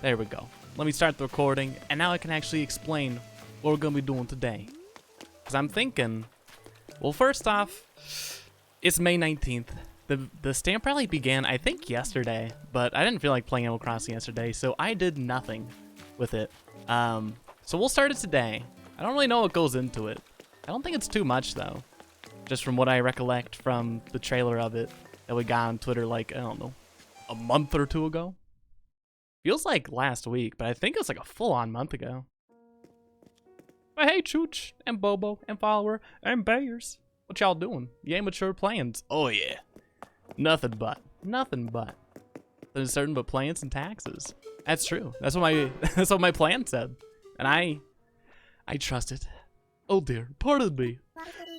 There we go. Let me start the recording, and now I can actually explain what we're gonna be doing today. Because I'm thinking, well, first off, it's May 19th. The stamp rally began, I think, yesterday, but I didn't feel like playing Animal Crossing yesterday, so I did nothing with it. So we'll start it today. I don't really know what goes into it. I don't think it's too much, though. Just from what I recollect from the trailer of it that we got on Twitter, like, I don't know, a month or two ago. Feels like last week, but I think it was like a full-on month ago. But hey, Chooch, and Bobo, and Follower, and Bears. What y'all doing? You amateur plans? Oh yeah. Nothing but. There's certain but plans and taxes. That's true. That's what my plan said. And I trust it. Oh dear, pardon me.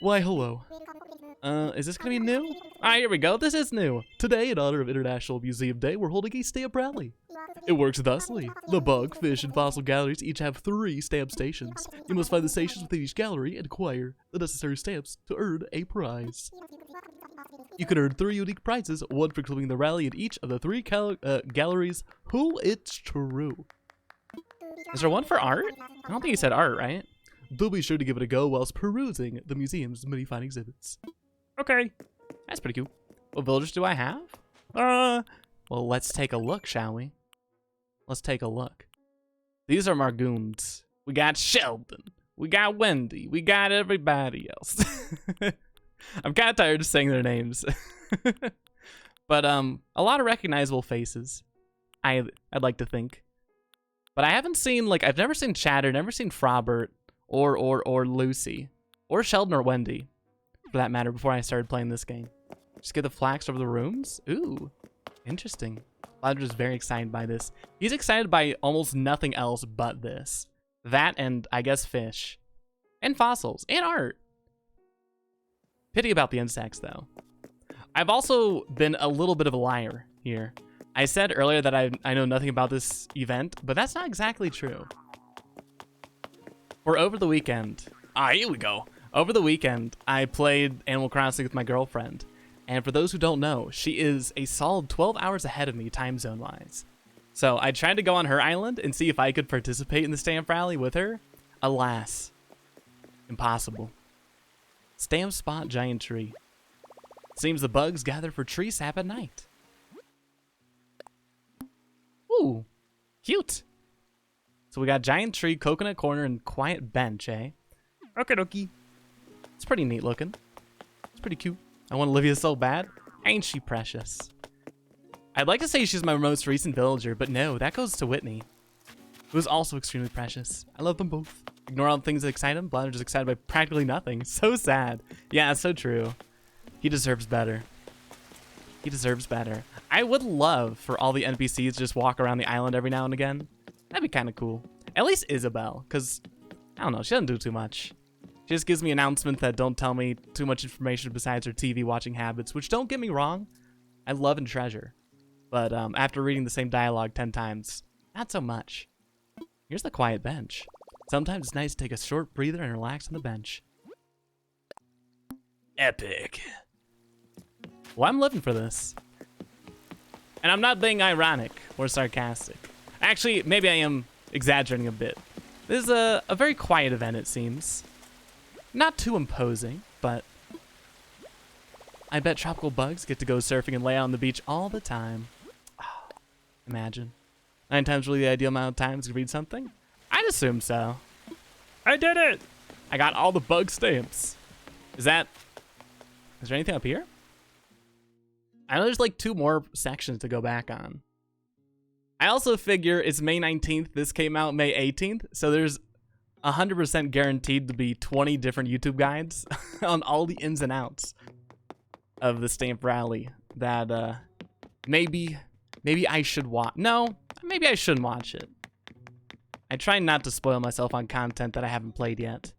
Why, hello. Is this gonna be new? Ah, here we go. This is new. Today, in honor of International Museum Day, we're holding a stamp rally. It works thusly. The bug, fish, and fossil galleries each have 3 stamp stations. You must find the stations within each gallery and acquire the necessary stamps to earn a prize. You can earn 3 unique prizes, 1 for completing the rally in each of the 3 galleries. Who it's true. Is there one for art? I don't think you said art, right? Do be sure to give it a go whilst perusing the museum's many fine exhibits. Okay. That's pretty cool. What villagers do I have? Well, let's take a look, shall we? Let's take a look. These are Margoons. We got Sheldon. We got Wendy. We got everybody else. I'm kind of tired of saying their names. But a lot of recognizable faces. I'd like to think. But I haven't seen, like, I've never seen Chatter, never seen Frobert, or Lucy, or Sheldon or Wendy, for that matter, before I started playing this game. Just get the flax over the rooms? Ooh, interesting. Ladder's very excited by this. He's excited by almost nothing else but this. That and, I guess, fish. And fossils. And art. Pity about the insects, though. I've also been a little bit of a liar here. I said earlier that I know nothing about this event, but that's not exactly true. For over the weekend... Ah, here we go. Over the weekend, I played Animal Crossing with my girlfriend. And for those who don't know, she is a solid 12 hours ahead of me time zone-wise. So I tried to go on her island and see if I could participate in the stamp rally with her. Alas, impossible. Stamp spot giant tree. Seems the bugs gather for tree sap at night. Ooh, cute. So we got giant tree, coconut corner, and quiet bench, eh? Okie dokie. It's pretty neat looking. It's pretty cute. I want Olivia so bad. Ain't she precious? I'd like to say she's my most recent villager, but no, that goes to Whitney, who is also extremely precious. I love them both. Ignore all the things that excite him. Bladder's just excited by practically nothing. So sad. Yeah, it's so true. He deserves better. He deserves better. I would love for all the NPCs to just walk around the island every now and again. That'd be kind of cool. At least Isabel, because, I don't know, she doesn't do too much. She just gives me announcements that don't tell me too much information besides her TV watching habits, which, don't get me wrong, I love and treasure. But after reading the same dialogue 10 times, not so much. Here's the quiet bench. Sometimes it's nice to take a short breather and relax on the bench. Epic. Well, I'm living for this. And I'm not being ironic or sarcastic. Actually, maybe I am exaggerating a bit. This is a very quiet event, it seems. Not too imposing, but I bet tropical bugs get to go surfing and lay out on the beach all the time. Oh, imagine. 9 times really the ideal amount of times to read something? I'd assume so. I did it! I got all the bug stamps. Is there anything up here? I know there's like 2 more sections to go back on. I also figure it's May 19th. This came out May 18th. So there's 100% guaranteed to be 20 different YouTube guides on all the ins and outs of the stamp rally that maybe I should watch. No, maybe I shouldn't watch it. I try not to spoil myself on content that I haven't played yet.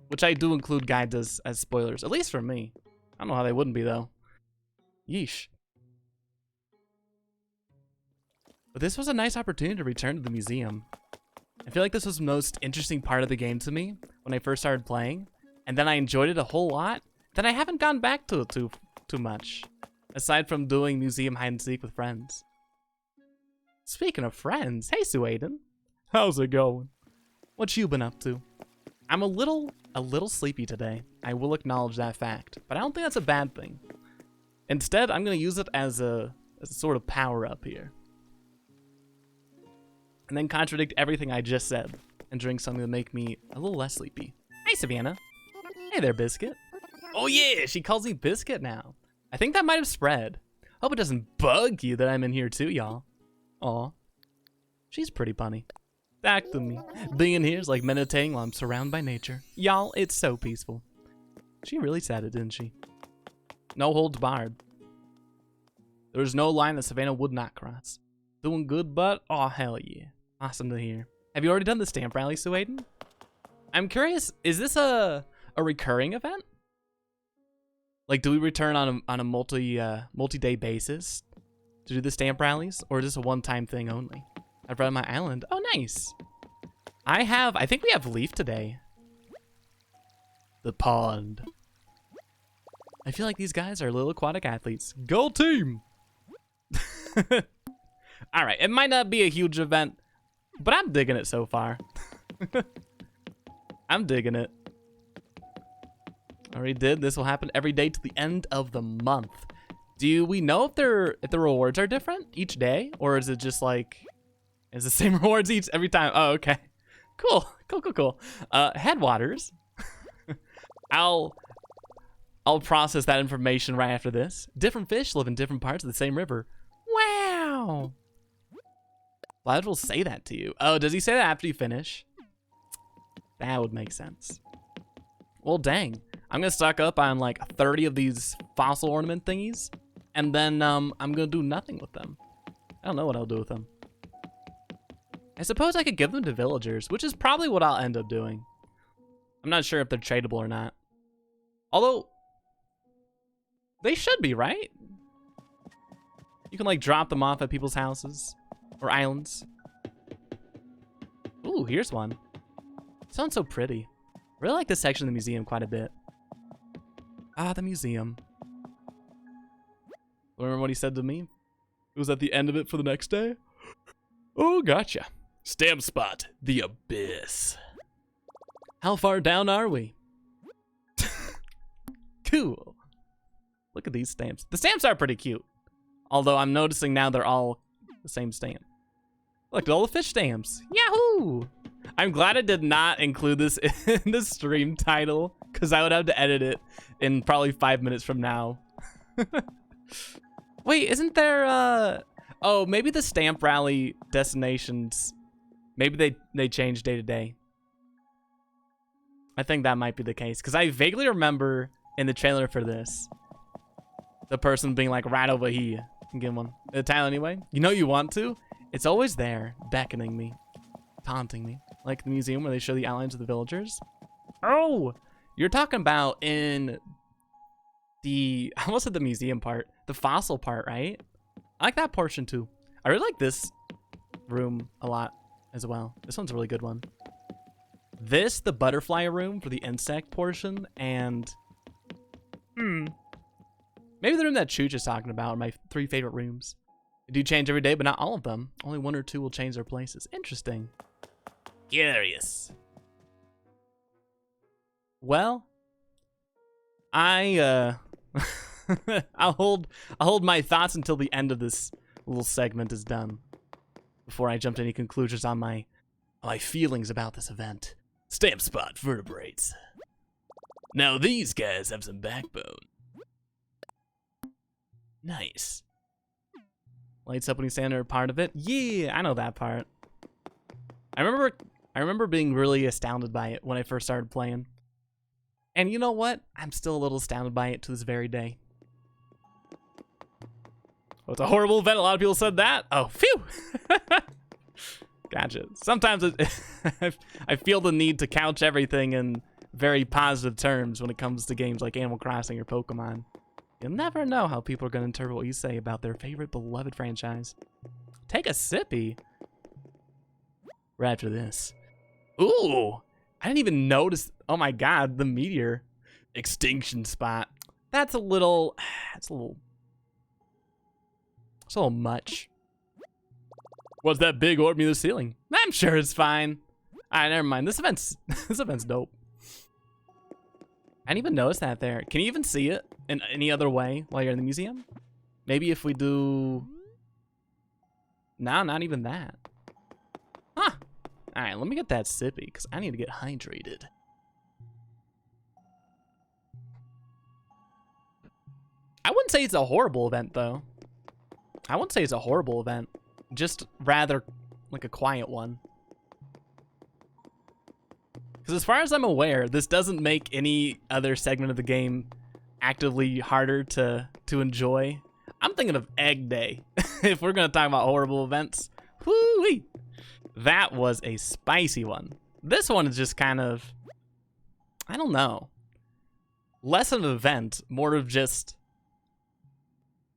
Which I do include guides as spoilers, at least for me. I don't know how they wouldn't be, though. Yeesh. But this was a nice opportunity to return to the museum. I feel like this was the most interesting part of the game to me when I first started playing, and then I enjoyed it a whole lot. Then I haven't gone back to it too much, aside from doing museum hide and seek with friends. Speaking of friends, hey Sue Aiden. How's it going? What you been up to? I'm a little sleepy today. I will acknowledge that fact, but I don't think that's a bad thing. Instead, I'm gonna use it as a sort of power up here. And then contradict everything I just said and drink something to make me a little less sleepy. Hey Savannah. Hey there, Biscuit. Oh yeah, she calls me Biscuit now. I think that might have spread. Hope it doesn't bug you that I'm in here too, y'all. Aw. She's pretty punny. Back to me. Being in here is like meditating while I'm surrounded by nature. Y'all, it's so peaceful. She really said it, didn't she? No holds barred. There's no line that Savannah would not cross. Doing good, bud? Aw, hell yeah. Awesome to hear. Have you already done the stamp rally, Sue Aiden? I'm curious, is this a recurring event? Like, do we return on a multi-day basis to do the stamp rallies, or is this a one-time thing only? I've read my island. Oh, nice. I think we have Leaf today. The pond. I feel like these guys are little aquatic athletes. Go team! All right, it might not be a huge event, but I'm digging it so far. I'm digging it. Already did. This will happen every day to the end of the month. Do we know if the rewards are different each day, or is it just like it's the same rewards every time? Oh, okay. Cool. Headwaters. I'll process that information right after this. Different fish live in different parts of the same river. Wow. Vlad will say that to you. Oh, does he say that after you finish? That would make sense. Well, dang. I'm gonna stock up on like 30 of these fossil ornament thingies, and then I'm gonna do nothing with them. I don't know what I'll do with them. I suppose I could give them to villagers, which is probably what I'll end up doing. I'm not sure if they're tradable or not. Although, they should be, right? You can like drop them off at people's houses or islands. Ooh, here's one. Sounds so pretty. Really like this section of the museum quite a bit. Ah, the museum. Remember what he said to me? It was at the end of it for the next day? Oh, gotcha. Stamp spot, the abyss. How far down are we? Cool. Look at these stamps. The stamps are pretty cute. Although I'm noticing now they're all the same stamp. Look at all the fish stamps. Yahoo! I'm glad I did not include this in the stream title, because I would have to edit it in probably 5 minutes from now. Wait, isn't there, oh, maybe the stamp rally destinations, maybe they change day to day. I think that might be the case, because I vaguely remember in the trailer for this, the person being like right over here. Get one. The title anyway. You know you want to? It's always there, beckoning me, taunting me. Like the museum where they show the outlines of the villagers. Oh, you're talking about in the, I almost said the museum part, the fossil part, right? I like that portion too. I really like this room a lot as well. This one's a really good one. This, the butterfly room for the insect portion, and maybe the room that Chooch is talking about are my 3 favorite rooms. They do change every day, but not all of them. Only 1 or 2 will change their places. Interesting. Curious. Well, I'll hold my thoughts until the end of this little segment is done before I jump to any conclusions on my feelings about this event. Stamp spot vertebrates. Now these guys have some backbone. Nice. Lights up when you stand there, part of it. Yeah, I know that part. I remember being really astounded by it when I first started playing. And you know what? I'm still a little astounded by it to this very day. Oh, it's a horrible event. A lot of people said that. Oh, phew. Gotcha. Sometimes I feel the need to couch everything in very positive terms when it comes to games like Animal Crossing or Pokemon. You'll never know how people are going to interpret what you say about their favorite beloved franchise. Take a sippy. Right after this. Ooh, I didn't even notice. Oh my god, the meteor extinction spot. That's a little much. What's that big orb near the ceiling? I'm sure it's fine. Alright, never mind. This event's this event's dope. I didn't even notice that there. Can you even see it in any other way while you're in the museum? Maybe if we do... No, not even that. Huh. Alright, let me get that sippy, because I need to get hydrated. I wouldn't say it's a horrible event, though. I wouldn't say it's a horrible event. Just rather like a quiet one. Because as far as I'm aware, this doesn't make any other segment of the game actively harder to enjoy. I'm thinking of Egg Day. If we're going to talk about horrible events. Whoo-wee! That was a spicy one. This one is just kind of... I don't know. Less of an event, more of just...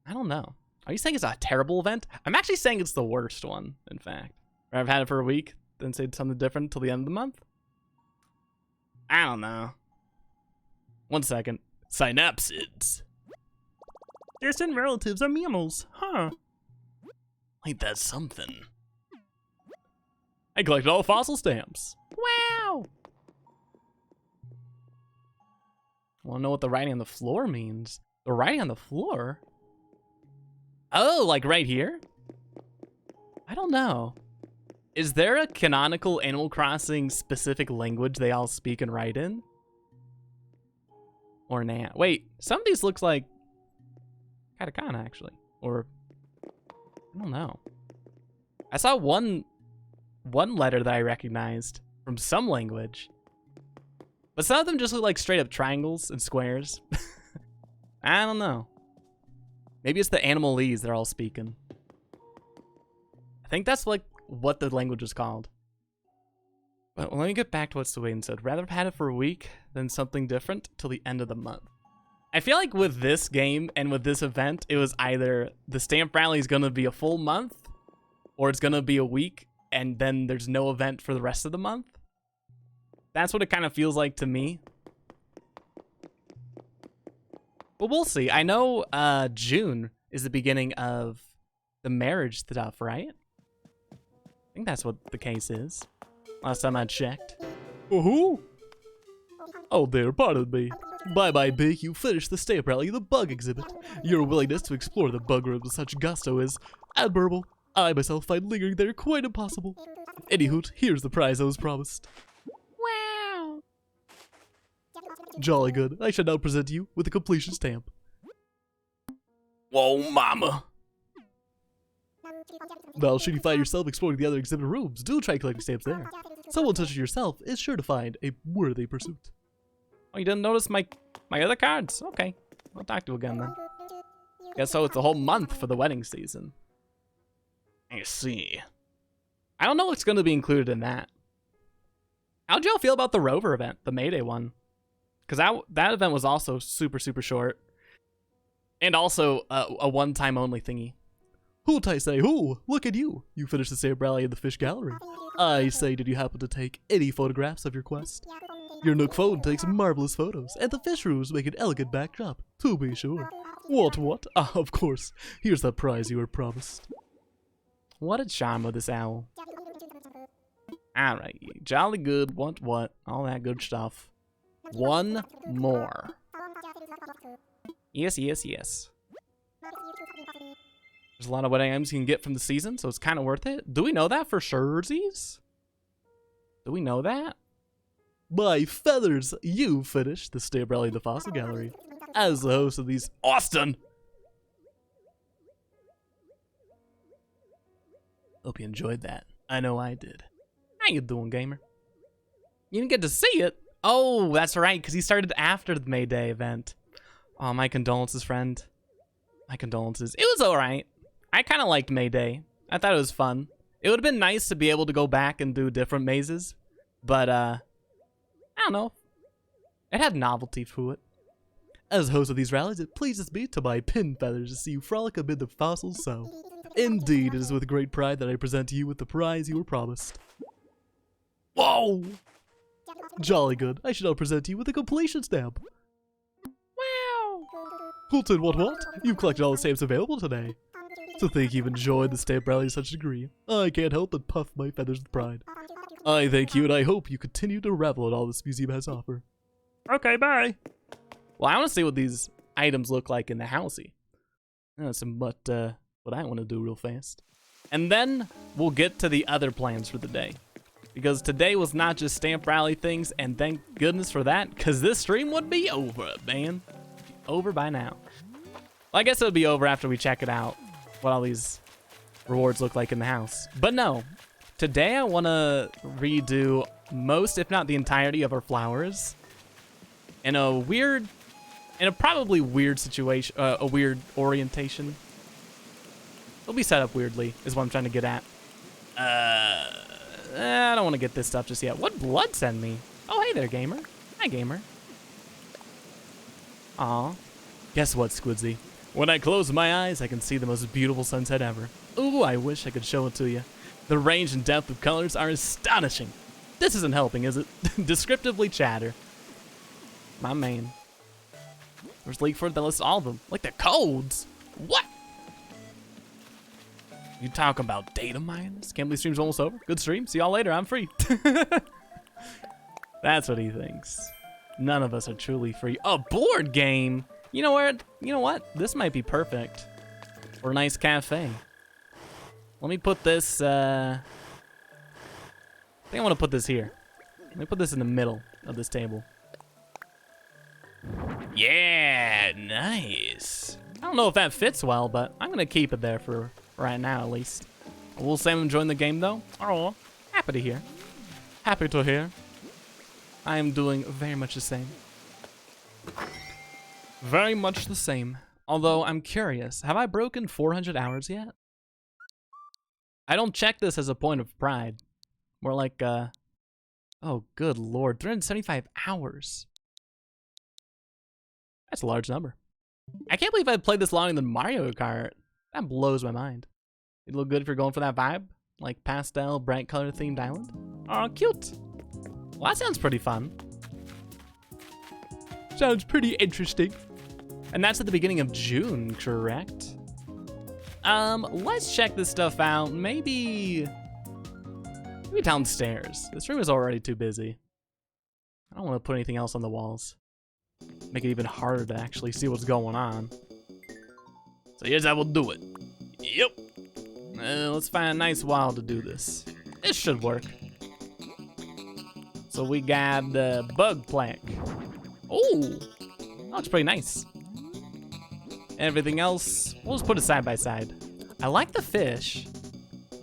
I don't know. Are you saying it's a terrible event? I'm actually saying it's the worst one, in fact. I've had it for a week, then say something different until the end of the month. I don't know. 1 second. Synapsids. Distant relatives are mammals, huh? Ain't that something? I collected all fossil stamps. Wow! Wanna know what the writing on the floor means? The writing on the floor? Oh, like right here? I don't know. Is there a canonical Animal Crossing specific language they all speak and write in? Or not? Wait, some of these looks like katakana actually. Or I don't know. I saw one letter that I recognized from some language. But some of them just look like straight up triangles and squares. I don't know. Maybe it's the animalese they're all speaking. I think that's like what the language is called. But let me get back to what Swain said. Rather have had it for a week than something different till the end of the month. I feel like with this game and with this event, it was either the stamp rally is going to be a full month or it's going to be a week and then there's no event for the rest of the month. That's what it kind of feels like to me. But we'll see. I know June is the beginning of the marriage stuff, right? I think that's what the case is. Last time I checked. Woohoo! Oh there, pardon me. Bye-bye, Big. You finished the stamp rally of the bug exhibit. Your willingness to explore the bug room with such gusto is admirable. I myself find lingering there quite impossible. Anyhoot, here's the prize I was promised. Wow! Jolly good. I shall now present you with the completion stamp. Whoa, mama! Well, should you find yourself exploring the other exhibit rooms, do try collecting stamps there. Someone such as yourself is sure to find a worthy pursuit. Oh, you didn't notice my other cards? Okay. I'll talk to you again then. Guess so it's a whole month for the wedding season. I see. I don't know what's going to be included in that. How'd y'all feel about the Rover event, the Mayday one? Because that event was also super, super short. And also a one-time only thingy. Hoot, I say, hoo! Look at you! You finished the stamp rally in the fish gallery. I say, did you happen to take any photographs of your quest? Your Nook phone takes marvelous photos, and the fish rooms make an elegant backdrop, to be sure. What? Ah, of course. Here's the prize you were promised. What a charm of this owl. Alright, jolly good, what, all that good stuff. One more. Yes. There's a lot of wedding items you can get from the season, so it's kind of worth it. Do we know that for surezies? Do we know that? By feathers, you finished the stamp rally in the Fossil Gallery. As the host of these... Austin! Hope you enjoyed that. I know I did. How you doing, gamer? You didn't get to see it? Oh, that's right, because he started after the May Day event. Oh, my condolences, friend. My condolences. It was alright. I kind of liked May Day. I thought it was fun. It would have been nice to be able to go back and do different mazes. But, I don't know. It had novelty to it. As host of these rallies, it pleases me to my pin feathers to see you frolic amid the fossils, so... Indeed, it is with great pride that I present to you with the prize you were promised. Whoa! Jolly good. I should now present to you with a completion stamp. Wow! Colton, what? You've collected all the stamps available today. To think you've enjoyed the stamp rally to such a degree, I can't help but puff my feathers with pride. I thank you, and I hope you continue to revel at all this museum has to offer. Okay, bye. Well, I want to see what these items look like in the housey. That's what I want to do real fast. And then we'll get to the other plans for the day. Because today was not just stamp rally things, and thank goodness for that, because this stream would be over, man. Over by now. Well, I guess it would be over after we check it out, what all these rewards look like in the house. But no, today I want to redo most, if not the entirety, of our flowers in a probably weird situation, a weird orientation. It'll be set up weirdly, is what I'm trying to get at. I don't want to get this stuff just yet. What blood send me? Oh, hey there, gamer. Hi, gamer. Aw. Guess what, Squiddsey? When I close my eyes, I can see the most beautiful sunset ever. Ooh, I wish I could show it to you. The range and depth of colors are astonishing. This isn't helping, is it? Descriptively chatter. My man. There's a link for it that lists all of them. Like the codes. What? You talk about data miners? Can't believe stream's almost over. Good stream. See y'all later. I'm free. That's what he thinks. None of us are truly free. A board game? You know where? You know what? This might be perfect for a nice cafe. Let me put this. I think I want to put this here. Let me put this in the middle of this table. Yeah, nice. I don't know if that fits well, but I'm gonna keep it there for right now, at least. Will Sam enjoying the game though? Oh, happy to hear. Happy to hear. I am doing very much the same. Very much the same. Although I'm curious, have I broken 400 hours yet? I don't check this as a point of pride. More like, oh good lord, 375 hours. That's a large number. I can't believe I've played this longer than Mario Kart. That blows my mind. It'd look good if you're going for that vibe, like pastel, bright color themed island. Oh, cute. Well, that sounds pretty fun. Sounds pretty interesting. And that's at the beginning of June, correct? Let's check this stuff out. Maybe downstairs. This room is already too busy. I don't want to put anything else on the walls. Make it even harder to actually see what's going on. So here's how we'll do it. Yep. Let's find a nice wall to do this. This should work. So we got the bug plaque. Oh, looks pretty nice. Everything else, we'll just put it side by side. I like the fish.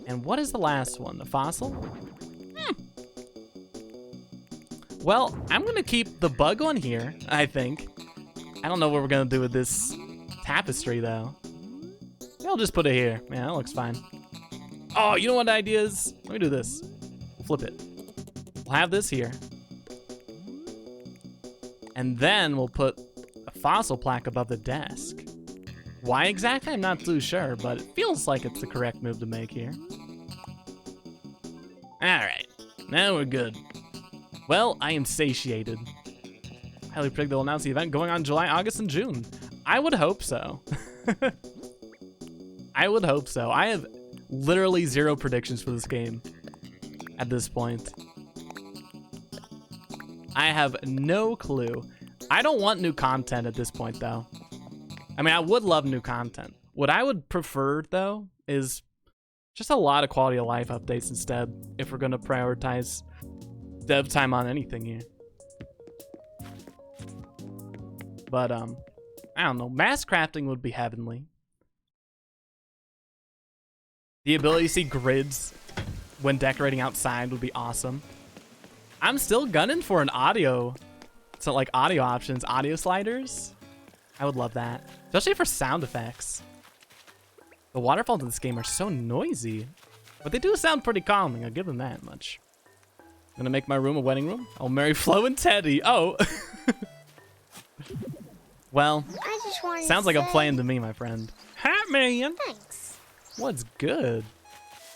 And what is the last one? The fossil? Well, I'm gonna keep the bug on here, I think. I don't know what we're gonna do with this tapestry though. I'll just put it here. Yeah, that looks fine. Oh, you know what the idea is? Let me do this. Flip it. We'll have this here. And then we'll put a fossil plaque above the desk. Why exactly? I'm not too sure, but it feels like it's the correct move to make here. Alright, now we're good. Well, I am satiated. Highly predict they'll announce the event going on July, August, and June. I would hope so. I would hope so. I have literally 0 predictions for this game at this point. I have no clue. I don't want new content at this point, though. I mean, I would love new content. What I would prefer, though, is just a lot of quality of life updates instead, if we're going to prioritize dev time on anything here. But, I don't know. Mass crafting would be heavenly. The ability to see grids when decorating outside would be awesome. I'm still gunning for an audio, so like audio options, audio sliders. I would love that, especially for sound effects. The waterfalls in this game are so noisy, but they do sound pretty calming. I'll give them that much. I'm gonna make my room a wedding room. I'll marry Flo and Teddy. Oh. Well, sounds like a plan to me, my friend. Hat man. Thanks. What's good?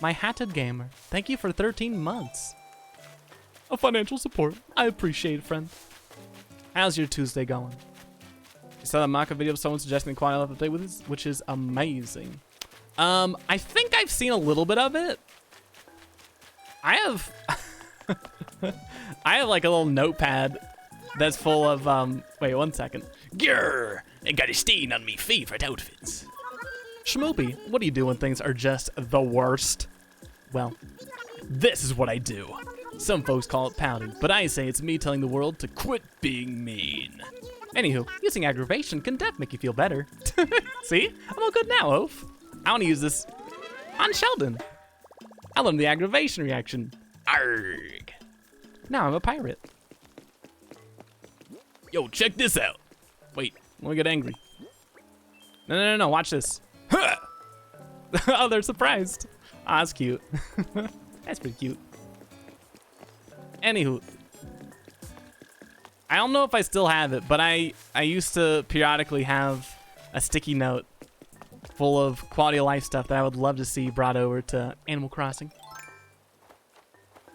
My hatted gamer. Thank you for 13 months of financial support. I appreciate it, friend. How's your Tuesday going? I saw a mock-up video of someone suggesting the quality of life update with this, which is amazing. I think I've seen a little bit of it. I have, I have like a little notepad that's full of, wait 1 second. Grrr, I got a stain on me favorite outfits. Schmoopy, what do you do when things are just the worst? Well, this is what I do. Some folks call it pouting, but I say it's me telling the world to quit being mean. Anywho, using aggravation can definitely make you feel better. See? I'm all good now, Oaf. I want to use this on Sheldon. I learned the aggravation reaction. Arg. Now I'm a pirate. Yo, check this out. Wait, let me get angry. No, watch this. Oh, they're surprised. Ah, that's cute. That's pretty cute. Anywho, I don't know if I still have it, but I used to periodically have a sticky note full of quality of life stuff that I would love to see brought over to Animal Crossing.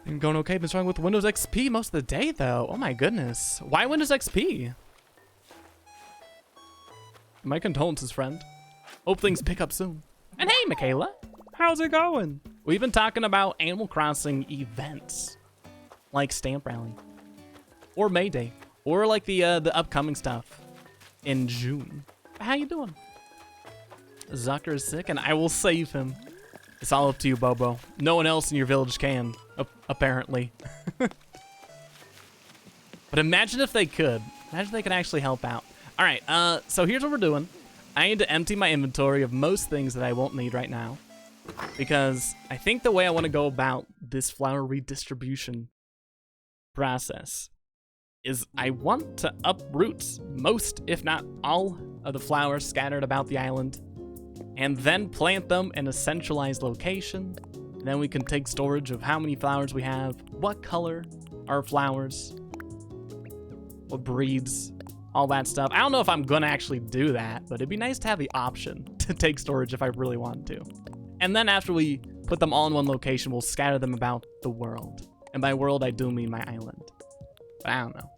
Been going okay, been struggling with Windows XP most of the day though. Oh my goodness. Why Windows XP? My condolences, friend. Hope things pick up soon. And hey, Michaela, how's it going? We've been talking about Animal Crossing events, like Stamp Rally, or May Day, or like the upcoming stuff in June. How you doing? Zucker is sick, and I will save him. It's all up to you, Bobo. No one else in your village can, apparently. But imagine if they could. Imagine if they could actually help out. All right, so here's what we're doing. I need to empty my inventory of most things that I won't need right now, because I think the way I want to go about this flower redistribution process is I want to uproot most, if not all, of the flowers scattered about the island, and then plant them in a centralized location. And then we can take storage of how many flowers we have, what color are flowers, what breeds, all that stuff. I don't know if I'm gonna actually do that, but it'd be nice to have the option to take storage if I really wanted to. And then after we put them all in one location, we'll scatter them about the world. And by world, I do mean my island. But I don't know.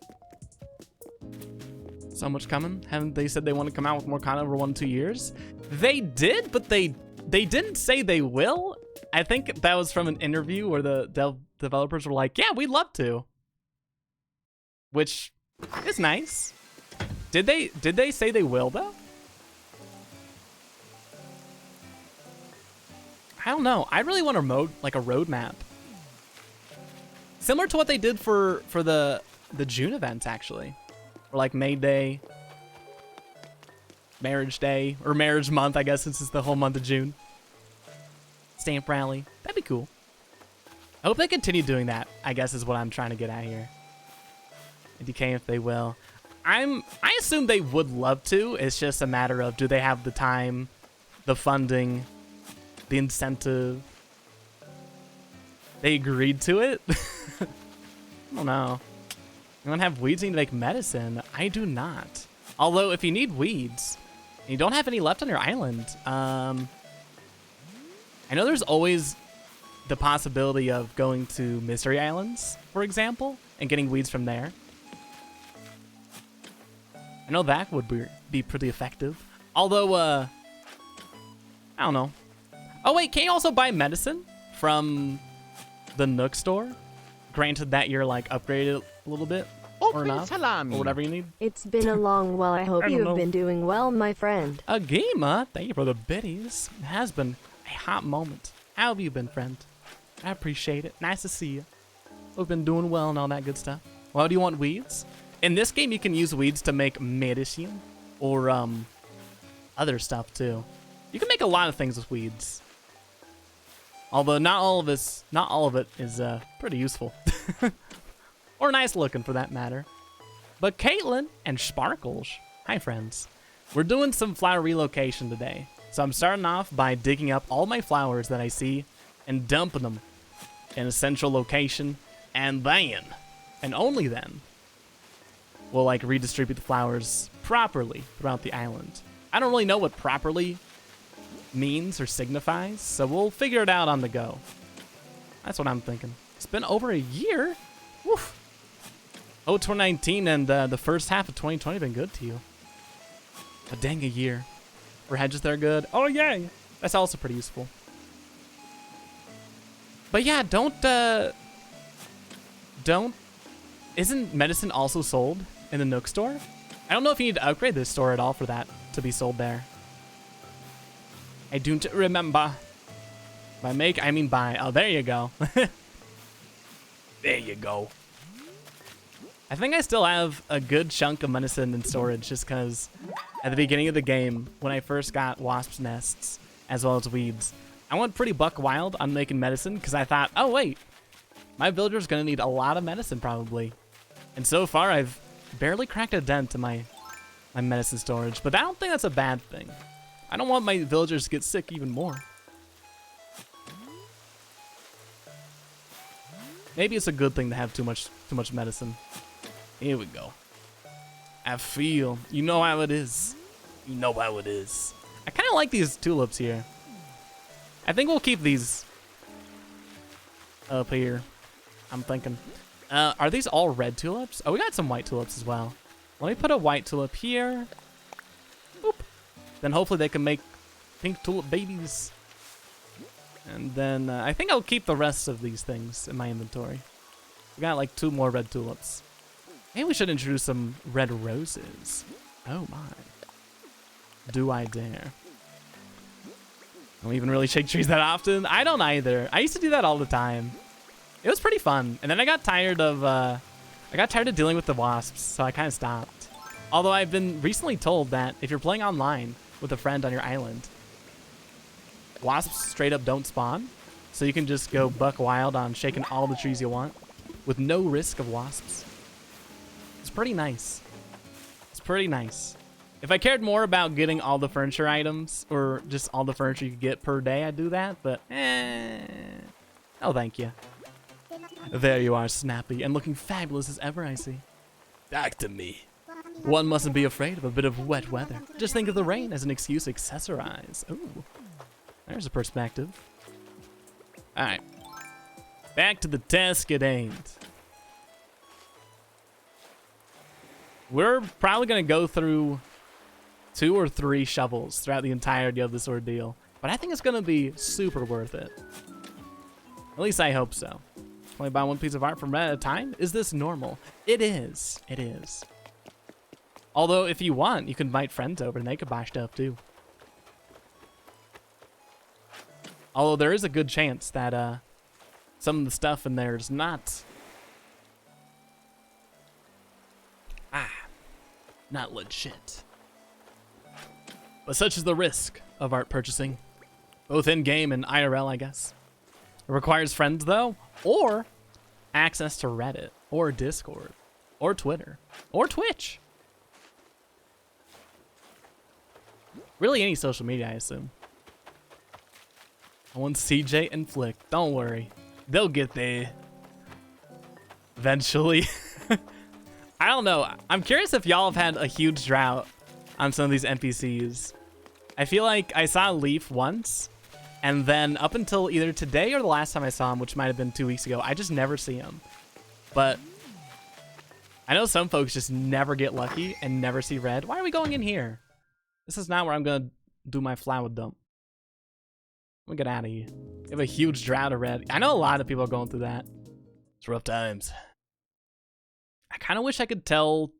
So much coming. Haven't they said they want to come out with more content over 1 to 2 years? They did, but they didn't say they will. I think that was from an interview where the developers were like, yeah, we'd love to. Which is nice. Did they say they will though? I don't know. I really want a roadmap. Similar to what they did for the June events, actually. Or like May Day, Marriage Day, or Marriage Month, I guess, since it's the whole month of June. Stamp Rally. That'd be cool. I hope they continue doing that, I guess is what I'm trying to get at here. DK if they will. I assume they would love to. It's just a matter of, do they have the time, the funding, the incentive? They agreed to it? I don't know. You don't have weeds need to make medicine. I do not. Although if you need weeds, and you don't have any left on your island, I know there's always the possibility of going to Mystery Islands, for example, and getting weeds from there. I know that would be pretty effective. Although, I don't know. Oh wait, can you also buy medicine from the Nook store? Granted that you're like upgraded a little bit, or not, or whatever you need. It's been a long while. I hope you've been doing well, my friend. Agima, thank you for the biddies. It has been a hot moment. How have you been, friend? I appreciate it. Nice to see you. We've been doing well and all that good stuff. Well, do you want weeds? In this game, you can use weeds to make medicine, or other stuff too. You can make a lot of things with weeds. Although not all of it is pretty useful. Or nice looking for that matter. But Caitlin and Sparkles, hi friends. We're doing some flower relocation today. So I'm starting off by digging up all my flowers that I see and dumping them in a central location. And then, and only then, we'll like redistribute the flowers properly throughout the island. I don't really know what properly means or signifies, so we'll figure it out on the go. That's what I'm thinking. It's been over a year. Woof. Oh, 2019 and the first half of 2020 been good to you. A dang a year. Were hedges there good? Oh, yay. That's also pretty useful. But yeah, isn't medicine also sold in the Nook store? I don't know if you need to upgrade this store at all for that to be sold there. I don't remember. By make, I mean buy. Oh, there you go. There you go. I think I still have a good chunk of medicine in storage just because at the beginning of the game, when I first got wasps' nests, as well as weeds, I went pretty buck wild on making medicine because I thought, oh wait, my villager's gonna need a lot of medicine probably. And so far, I've barely cracked a dent in my medicine storage, but I don't think that's a bad thing. I don't want my villagers to get sick even more. Maybe it's a good thing to have too much medicine. Here we go. I feel. You know how it is. You know how it is. I kind of like these tulips here. I think we'll keep these up here. I'm thinking. Are these all red tulips? Oh, we got some white tulips as well. Let me put a white tulip here. Boop. Then hopefully they can make pink tulip babies. And then I think I'll keep the rest of these things in my inventory. We got like 2 more red tulips. Maybe we should introduce some red roses. Oh my. Do I dare? I don't even really shake trees that often. I don't either. I used to do that all the time. It was pretty fun. And then I got tired of dealing with the wasps, so I kind of stopped. Although I've been recently told that if you're playing online with a friend on your island, wasps straight up don't spawn. So you can just go buck wild on shaking all the trees you want with no risk of wasps. It's pretty nice. It's pretty nice. If I cared more about getting all the furniture items or just all the furniture you could get per day, I'd do that, but oh, thank you. There you are, Snappy, and looking fabulous as ever, I see. Back to me. One mustn't be afraid of a bit of wet weather. Just think of the rain as an excuse to accessorize. Ooh, there's a perspective. All right, back to the task at hand. We're probably gonna go through 2 or 3 shovels throughout the entirety of this ordeal, but I think it's gonna be super worth it. At least I hope so. Only buy 1 piece of art from Red at a time? Is this normal? It is. It is. Although, if you want, you can invite friends over and they could buy stuff too. Although there is a good chance that some of the stuff in there is not legit. But such is the risk of art purchasing, both in-game and IRL, I guess. It requires friends, though, or access to Reddit, or Discord, or Twitter, or Twitch. Really any social media, I assume. I want CJ and Flick. Don't worry. They'll get there. Eventually. I don't know. I'm curious if y'all have had a huge drought on some of these NPCs. I feel like I saw Leaf once, and then up until either today or the last time I saw him, which might have been 2 weeks ago, I just never see him. But I know some folks just never get lucky and never see red. Why are we going in here? This is not where I'm going to do my flower dump. Let me get out of here. We have a huge drought of red. I know a lot of people are going through that. It's rough times. I kind of wish I could tell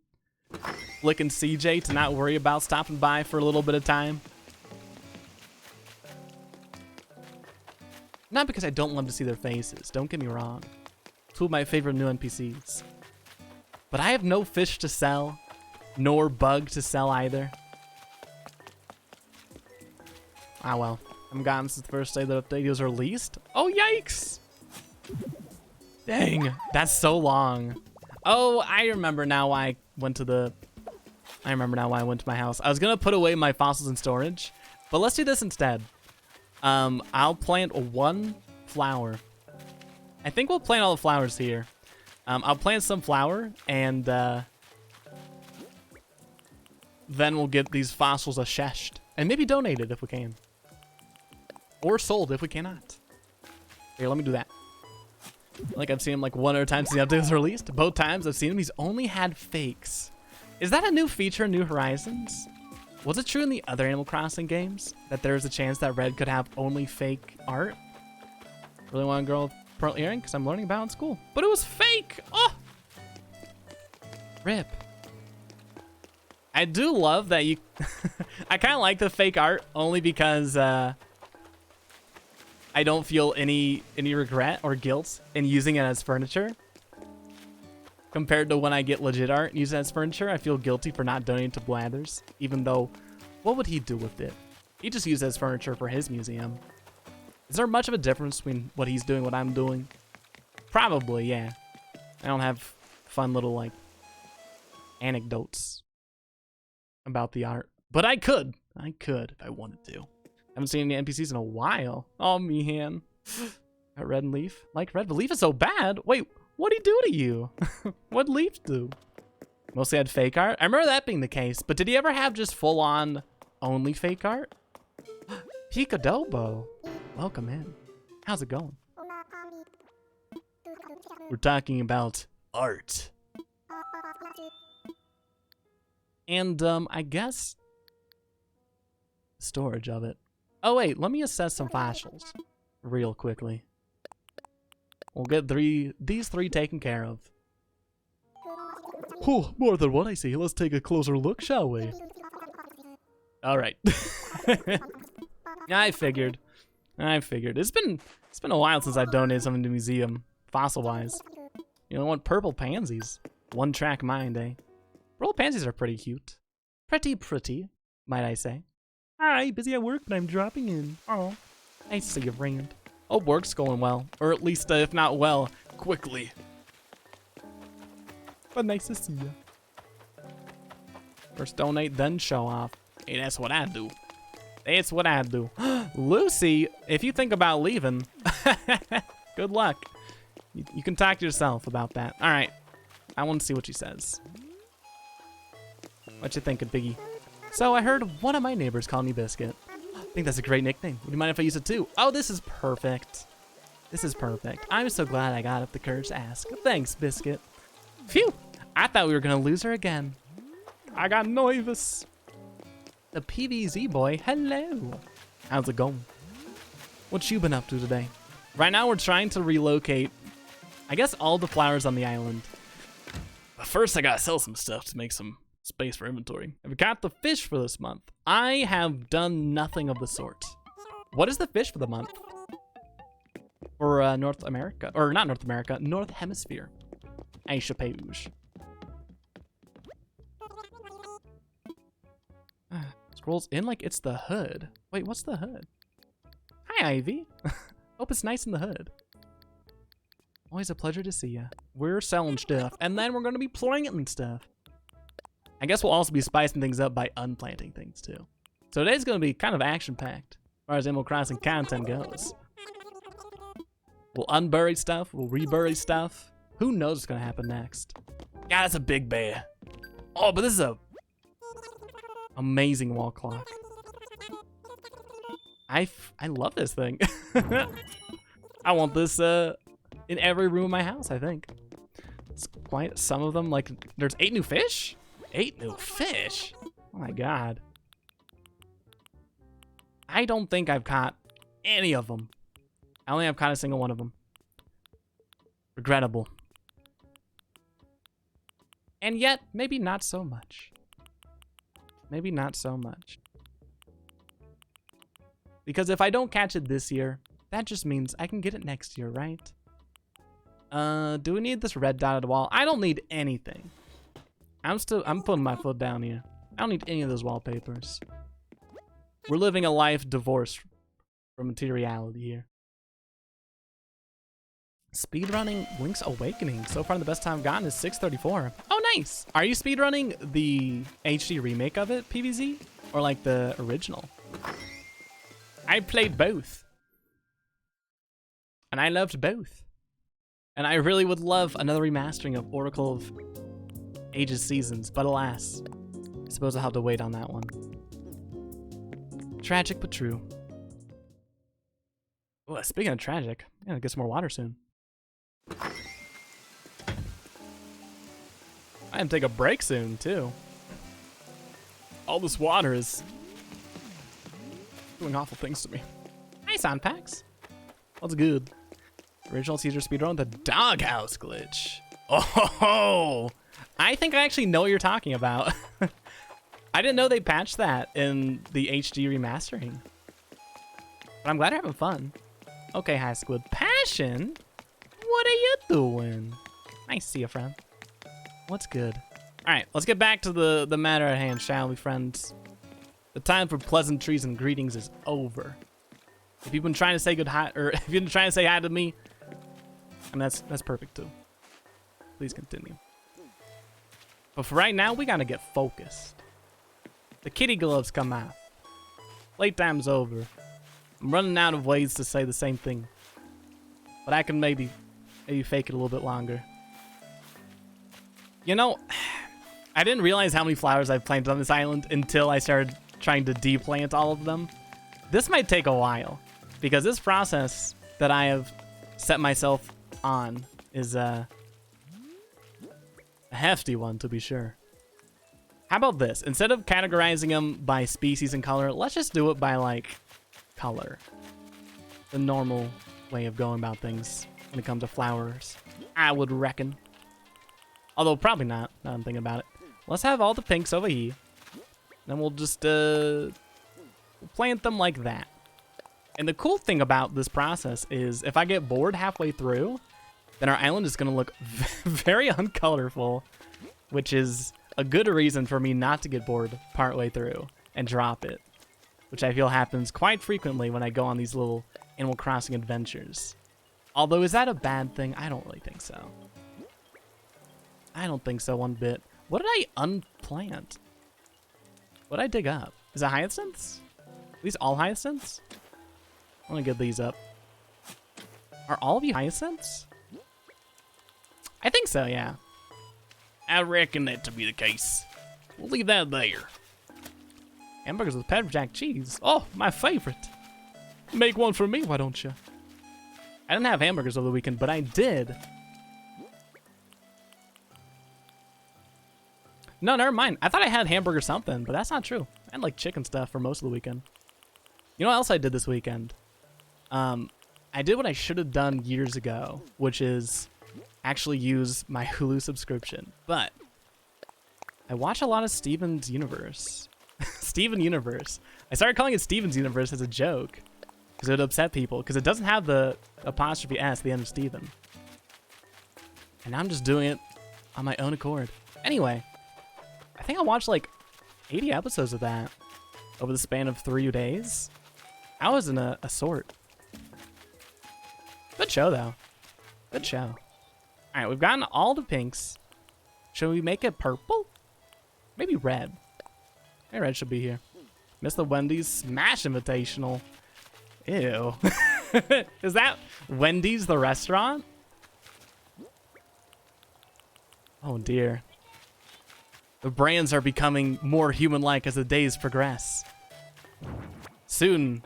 Flick and CJ to not worry about stopping by for a little bit of time. Not because I don't love to see their faces, don't get me wrong. 2 of my favorite new NPCs. But I have no fish to sell, nor bug to sell either. Ah well, I'm gone since the first day the update was released. Oh yikes! Dang, that's so long. Oh, I remember now why I went to my house. I was gonna put away my fossils in storage, but let's do this instead. I'll plant 1 flower. I think we'll plant all the flowers here. I'll plant some flower, and then we'll get these fossils asheshed, and maybe donated if we can. Or sold if we cannot. Here, let me do that. Like I've seen him like 1 other time since the update was released. Both times I've seen him, he's only had fakes. Is that a new feature in New Horizons? Was it true in the other Animal Crossing games that there was a chance that Red could have only fake art? Really want a girl with pearl earring? Because I'm learning about it in school. But it was fake! Oh! Rip. I do love that you... I kind of like the fake art only because I don't feel any regret or guilt in using it as furniture. Compared to when I get legit art and use it as furniture, I feel guilty for not donating to Blathers. Even though, what would he do with it? He just used it as furniture for his museum. Is there much of a difference between what he's doing and what I'm doing? Probably, yeah. I don't have fun little, like, anecdotes about the art. But I could. I could if I wanted to. Haven't seen any NPCs in a while. Oh, man. Got Red and Leaf. Like Red, but Leaf is so bad. Wait, what'd he do to you? What'd Leaf do? Mostly had fake art. I remember that being the case. But did he ever have just full-on only fake art? Picadobo. Welcome in. How's it going? We're talking about art. And, I guess... storage of it. Oh, wait. Let me assess some fossils real quickly. We'll get these three taken care of. Oh, more than one I see. Let's take a closer look, shall we? All right. I figured. It's been a while since I've donated something to the museum, fossil-wise. You know what? Purple pansies. One-track mind, eh? Purple pansies are pretty cute. Pretty, might I say. Hi, busy at work, but I'm dropping in. Oh, nice to see you, friend. Hope work's going well. Or at least, if not well, quickly. But nice to see you. First donate, then show off. Hey, that's what I do. That's what I do. Lucy, if you think about leaving, good luck. You can talk to yourself about that. All right. I want to see what she says. What you thinking, Biggie? So I heard one of my neighbors call me Biscuit. I think that's a great nickname. Would you mind if I use it too? Oh, this is perfect. This is perfect. I'm so glad I got up the courage to ask. Thanks, Biscuit. Phew. I thought we were going to lose her again. I got nervous. The PVZ boy, hello. How's it going? What you been up to today? Right now we're trying to relocate, I guess, all the flowers on the island. But first I gotta sell some stuff to make some space for inventory. I've got the fish for this month. I have done nothing of the sort. What is the fish for the month? For North America, or not North America, North Hemisphere. Asia Page. Scrolls in like it's the hood. Wait, what's the hood? Hi, Ivy. Hope it's nice in the hood. Always a pleasure to see you. We're selling stuff, and then we're going to be planting stuff. I guess we'll also be spicing things up by unplanting things, too. So today's going to be kind of action-packed, as far as Animal Crossing content goes. We'll unbury stuff, we'll rebury stuff. Who knows what's going to happen next? Yeah, that's a big bear. Oh, but this is a amazing wall clock. I love this thing. I want this in every room of my house, I think. It's quite some of them, like, there's 8 new fish? 8 new fish? Oh my god. I don't think I've caught any of them. I only have caught a single one of them. Regrettable. And yet, maybe not so much. Maybe not so much. Because if I don't catch it this year, that just means I can get it next year, right? Do we need this red dotted wall? I don't need anything. I'm putting my foot down here. I don't need any of those wallpapers. We're living a life divorced from materiality here. Speedrunning Link's Awakening. So far the best time I've gotten is 6:34. Oh, nice. Are you speedrunning the HD remake of it, PVZ? Or like the original? I played both. And I loved both. And I really would love another remastering of Oracle of Ages Seasons, but alas, I suppose I'll have to wait on that one. Tragic but true. Oh, speaking of tragic, I'm gonna get some more water soon. I am take a break soon too. All this water is doing awful things to me. Hi, Sunpax. What's good? Original Caesar speedrun, the doghouse glitch. Oh, I think I actually know what you're talking about. I didn't know they patched that in the HD remastering. But I'm glad you're having fun. Okay, hi, Squid. Passion? What are you doing? Nice to see you, friend. What's good? All right, let's get back to the matter at hand, shall we, friends? The time for pleasantries and greetings is over. If you've been trying to say good hi, or if you've been trying to say hi to me, and that's perfect too. Please continue. But for right now, we gotta get focused. The kitty gloves come out. Playtime's over. I'm running out of ways to say the same thing, but I can maybe fake it a little bit longer. You know, I didn't realize how many flowers I've planted on this island until I started trying to deplant all of them. This might take a while, because this process that I have set myself on is a hefty one, to be sure. How about this? Instead of categorizing them by species and color, let's just do it by, like, color. The normal way of going about things when it comes to flowers, I would reckon. Although, probably not, now I'm thinking about it. Let's have all the pinks over here. Then we'll just plant them like that. And the cool thing about this process is if I get bored halfway through, then our island is going to look very uncolorful, which is a good reason for me not to get bored partway through and drop it, which I feel happens quite frequently when I go on these little Animal Crossing adventures. Although, is that a bad thing? I don't really think so. I don't think so one bit. What did I unplant? What did I dig up? Is it hyacinths? Are these all hyacinths? I want to get these up. Are all of you hyacinths? I think so, yeah. I reckon that to be the case. We'll leave that there. Hamburgers with pepper jack cheese. Oh, my favorite. Make one for me, why don't you? I didn't have hamburgers over the weekend, but I did. No, never mind. I thought I had hamburger something, but that's not true. I had like chicken stuff for most of the weekend. You know what else I did this weekend? I did what I should have done years ago, which is actually use my Hulu subscription. But I watch a lot of Steven's Universe. Steven Universe. I started calling it Steven's Universe as a joke because it would upset people because it doesn't have the apostrophe S at the end of Steven. And now I'm just doing it on my own accord. Anyway, I think I watched like 80 episodes of that over the span of 3 days. I was in a sort. Good show, though. Good show. All right, we've gotten all the pinks. Should we make it purple? Maybe red. Hey, red should be here. Miss the Wendy's Smash Invitational. Ew. Is that Wendy's the restaurant? Oh, dear. The brands are becoming more human-like as the days progress. Soon,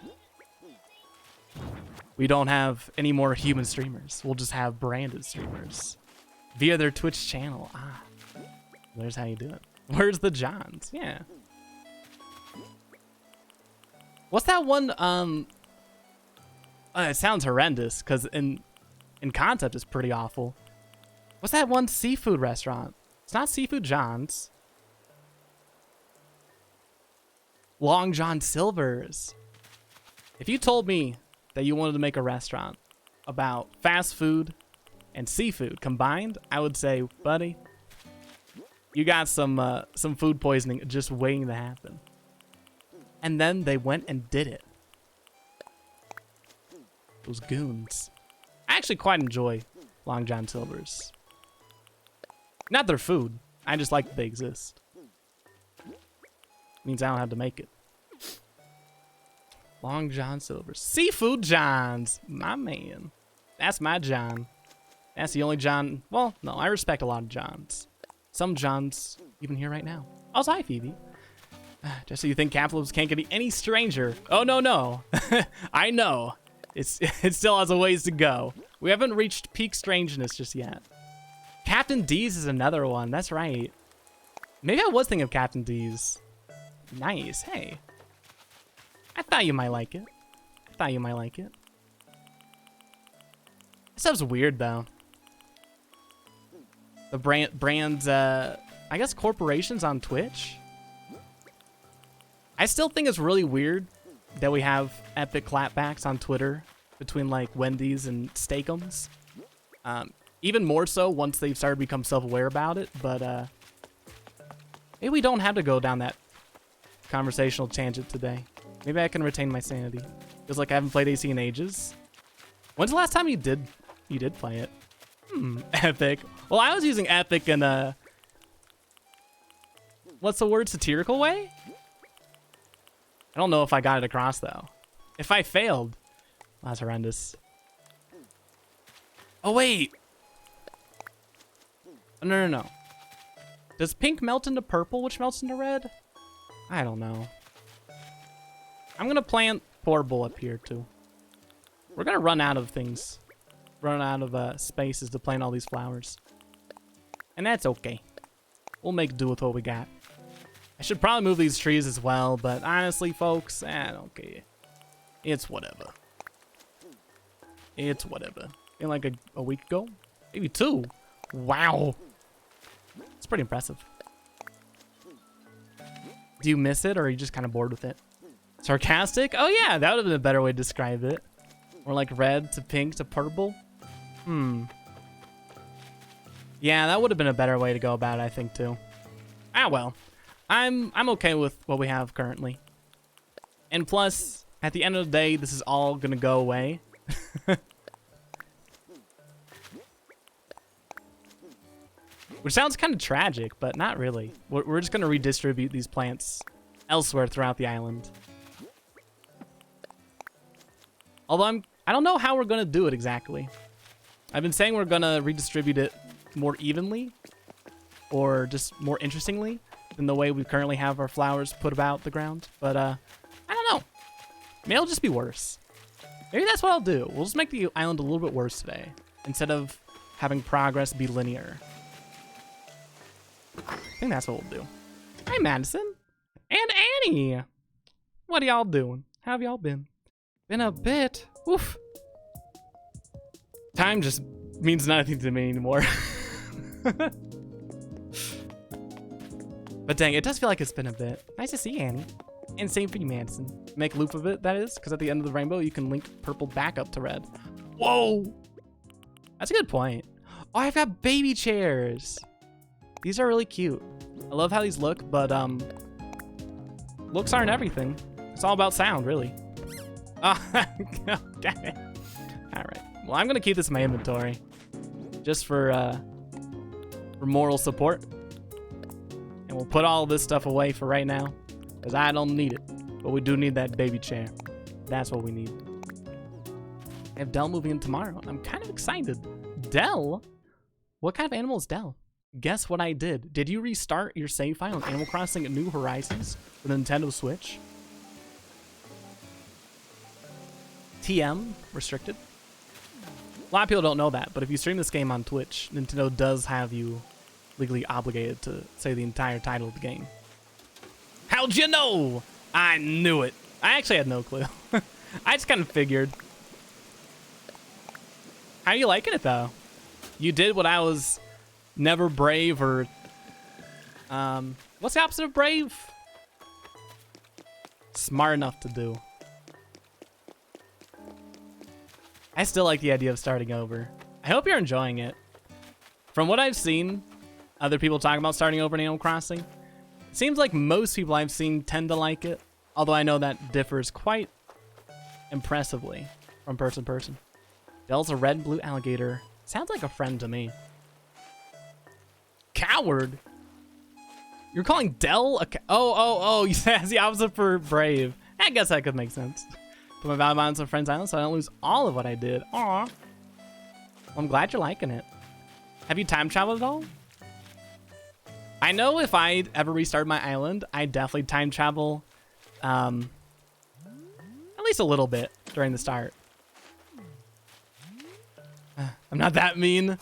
we don't have any more human streamers. We'll just have branded streamers via their Twitch channel. Ah, there's how you do it. Where's the Johns? Yeah. What's that one? It sounds horrendous because in concept it's pretty awful. What's that one seafood restaurant? It's not Seafood John's. Long John Silver's. If you told me that you wanted to make a restaurant about fast food and seafood combined, I would say, buddy, you got some food poisoning just waiting to happen. And then they went and did it. Those goons. I actually quite enjoy Long John Silver's. Not their food. I just like that they exist. Means I don't have to make it. Long John Silver's. Seafood John's. My man. That's my John. That's the only John. Well, no, I respect a lot of Johns. Some Johns even here right now. Oh, hi, Phoebe. Just so you think capitalism can't get any stranger. Oh, no, no. I know. It still has a ways to go. We haven't reached peak strangeness just yet. Captain D's is another one. That's right. Maybe I was thinking of Captain D's. Nice. Hey. I thought you might like it. This stuff's weird, though. The brands, I guess corporations on Twitch. I still think it's really weird that we have epic clapbacks on Twitter between, like, Wendy's and Steakums. Even more so once they've started to become self-aware about it, but, maybe we don't have to go down that conversational tangent today. Maybe I can retain my sanity. Feels like I haven't played AC in ages. When's the last time you did play it? Epic. Well, I was using epic in a... What's the word? Satirical way? I don't know if I got it across, though. If I failed... Well, that's horrendous. Oh, wait! No. Does pink melt into purple, which melts into red? I don't know. I'm gonna plant portable up here, too. We're gonna run out of things. Run out of spaces to plant all these flowers. And that's okay. We'll make do with what we got. I should probably move these trees as well, but honestly, folks, I don't care. It's whatever. It's whatever. In like a week ago? Maybe 2. Wow. It's pretty impressive. Do you miss it, or are you just kind of bored with it? Sarcastic? Oh yeah, that would have been a better way to describe it. Or like red to pink to purple. Yeah, that would have been a better way to go about it, I think, too. Ah, well. I'm okay with what we have currently. And plus, at the end of the day, this is all gonna go away. Which sounds kind of tragic, but not really. We're just gonna redistribute these plants elsewhere throughout the island. Although I don't know how we're gonna do it exactly. I've been saying we're gonna redistribute it more evenly, or just more interestingly than the way we currently have our flowers put about the ground. But I don't know. Maybe it'll just be worse. Maybe that's what I'll do. We'll just make the island a little bit worse today, instead of having progress be linear. I think that's what we'll do. Hi, Madison. And Annie. What are y'all doing? How have y'all been? Been a bit. Oof. Time just means nothing to me anymore. But dang, it does feel like it's been a bit. Nice to see you, Annie. And same for you, Madison. Make a loop of it, that is, because at the end of the rainbow, you can link purple back up to red. Whoa! That's a good point. Oh, I've got baby chairs. These are really cute. I love how these look, but looks aren't everything. It's all about sound, really. Oh, got it. All right. Well, I'm gonna keep this in my inventory, just for moral support, and we'll put all this stuff away for right now, because I don't need it. But we do need that baby chair. That's what we need. I have Dell moving in tomorrow. I'm kind of excited. Dell? What kind of animal is Dell? Guess what I did. Did you restart your save file on Animal Crossing New Horizons for the Nintendo Switch? TM restricted. A lot of people don't know that, but if you stream this game on Twitch, Nintendo does have you legally obligated to say the entire title of the game. How'd you know? I knew it. I actually had no clue. I just kind of figured. How are you liking it, though? You did what I was never brave, or what's the opposite of brave? Smart enough to do. I still like the idea of starting over. I hope you're enjoying it. From what I've seen, other people talking about starting over in Animal Crossing, it seems like most people I've seen tend to like it, although I know that differs quite impressively from person to person. Dell's a red and blue alligator. Sounds like a friend to me. Coward? You're calling Dell a oh, that's the opposite for brave. I guess that could make sense. Put my value balance on Friends Island so I don't lose all of what I did. Aw. Well, I'm glad you're liking it. Have you time traveled at all? I know if I ever restart my island, I definitely time travel at least a little bit during the start. I'm not that mean.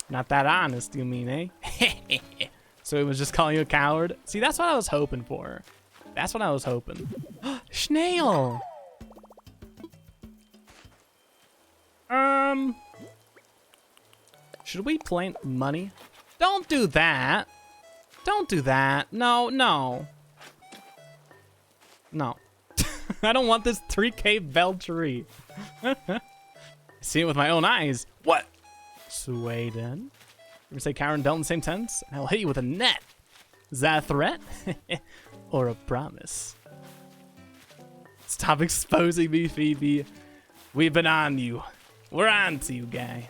Not that honest, you mean, eh? So it was just calling you a coward? See, that's what I was hoping for. That's what I was hoping. Snail! Should we plant money? Don't do that. Don't do that. No, no. No. I don't want this 3K bell tree. I see it with my own eyes. What? Sweden? You say Karen Dell in the same tense? And I'll hit you with a net. Is that a threat? Or a promise? Stop exposing me, Phoebe. We've been on you. We're on to you, guy.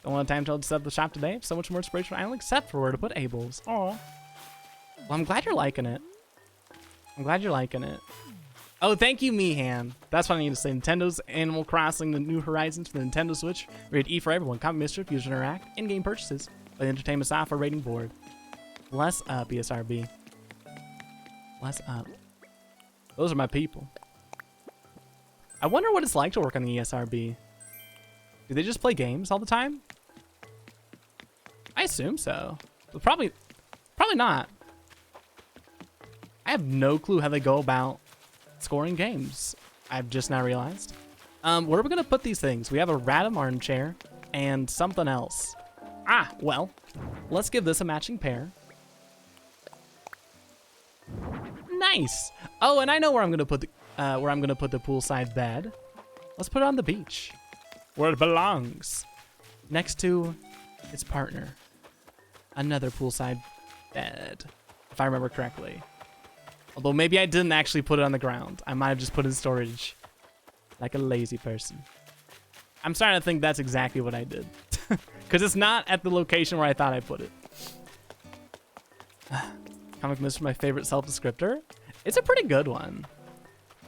Don't want time to set up the shop today. So much more inspiration I don't except for where to put Abel's. Aw. Well, I'm glad you're liking it. I'm glad you're liking it. Oh, thank you, Meehan. That's what I need to say. Nintendo's Animal Crossing: The New Horizons for the Nintendo Switch. Rated E for everyone. Copy Mischief, user interact, in-game purchases by the Entertainment Software Rating Board. Bless up, ESRB. Bless up. Those are my people. I wonder what it's like to work on the ESRB. Do they just play games all the time? I assume so. But probably not. I have no clue how they go about scoring games. I've just now realized. Where are we gonna put these things? We have a random armchair and something else. Ah, well, let's give this a matching pair. Nice. Oh, and I know where I'm gonna put the poolside bed. Let's put it on the beach, where it belongs, next to its partner. Another poolside bed, if I remember correctly. Although maybe I didn't actually put it on the ground. I might have just put it in storage, like a lazy person. I'm starting to think that's exactly what I did, because it's not at the location where I thought I put it. Comic Mist, my favorite self-descriptor. It's a pretty good one.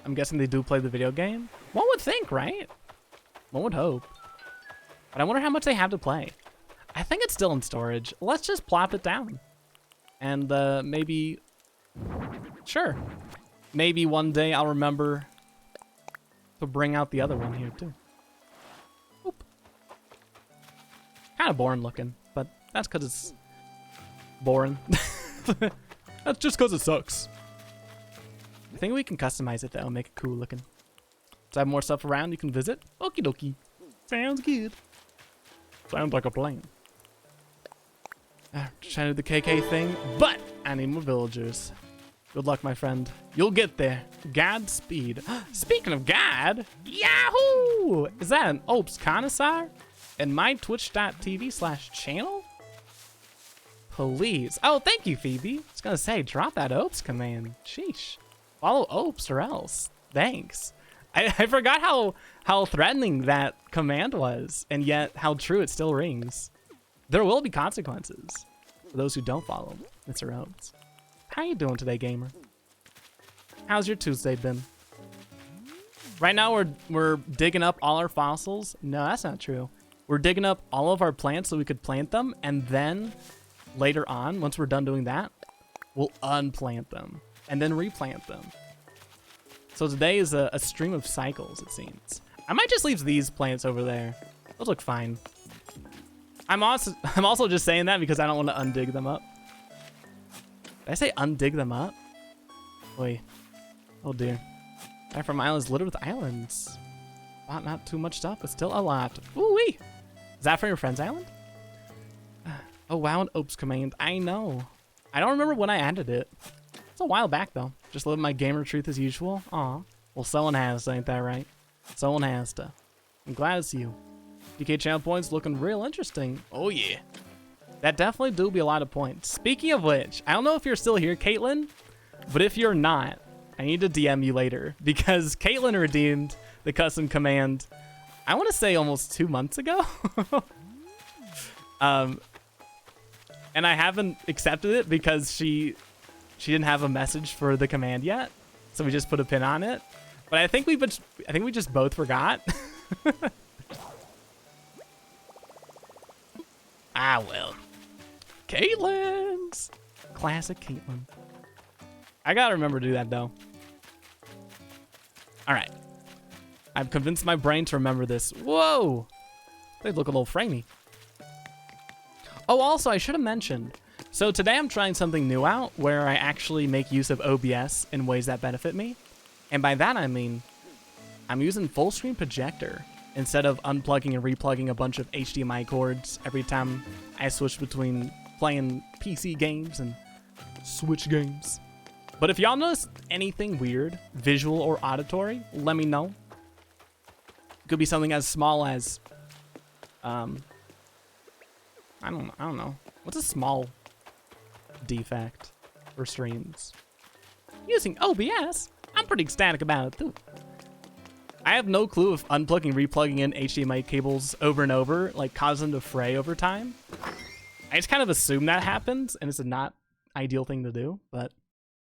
I'm guessing they do play the video game. One would think, right? One would hope. But I wonder how much they have to play. I think it's still in storage. Let's just plop it down. And maybe... Sure. Maybe one day I'll remember to bring out the other one here, too. Oop. Kind of boring looking, but that's because it's boring. That's just because it sucks. I think we can customize it, though, make it cool looking. So I have more stuff around you can visit. Okie dokie. Sounds good. Sounds like a plan. Just trying to do the KK thing, but I need more villagers. Good luck, my friend. You'll get there. Godspeed. Speaking of God, Yahoo! Is that an Opes connoisseur? And my twitch.tv/channel? Please. Oh, thank you, Phoebe. I was gonna say, drop that Opes command. Sheesh. Follow Opes or else. Thanks. I forgot how threatening that command was, and yet how true it still rings. There will be consequences for those who don't follow Mr. Opes. How you doing today, gamer? How's your Tuesday been? Right now we're digging up all our fossils. No, that's not true. We're digging up all of our plants so we could plant them, and then later on, once we're done doing that, we'll unplant them and then replant them. So today is a stream of cycles, it seems. I might just leave these plants over there. Those look fine. I'm also just saying that because I don't want to undig them up. Did I say undig them up? Wait. Oh dear. From islands littered with islands. Not too much stuff, but still a lot. Ooh-wee! Is that from your friend's island? Oh wow, an Opes command. I know. I don't remember when I added it. It's a while back though. Just living my gamer truth as usual. Aw. Well, someone has to, ain't that right? Someone has to. I'm glad it's you. DK channel points looking real interesting. Oh yeah. That definitely do be a lot of points. Speaking of which, I don't know if you're still here, Caitlin, but if you're not, I need to DM you later because Caitlin redeemed the custom command, I want to say almost 2 months ago. And I haven't accepted it because she didn't have a message for the command yet, so we just put a pin on it. But I think we just both forgot. Ah well. Caitlin's classic Caitlin. I gotta remember to do that though. All right. I've convinced my brain to remember this. Whoa! They look a little framey. Oh, also, I should have mentioned, So today I'm trying something new out where I actually make use of OBS in ways that benefit me. And by that I mean, I'm using full screen projector instead of unplugging and replugging a bunch of HDMI cords every time I switch between playing PC games and Switch games. But if y'all notice anything weird, visual or auditory, let me know. Could be something as small as, I don't know. What's a small defect for streams? Using OBS, I'm pretty ecstatic about it too. I have no clue if unplugging, replugging in HDMI cables over and over, like, cause them to fray over time. I just kind of assume that happens, and it's a not ideal thing to do, but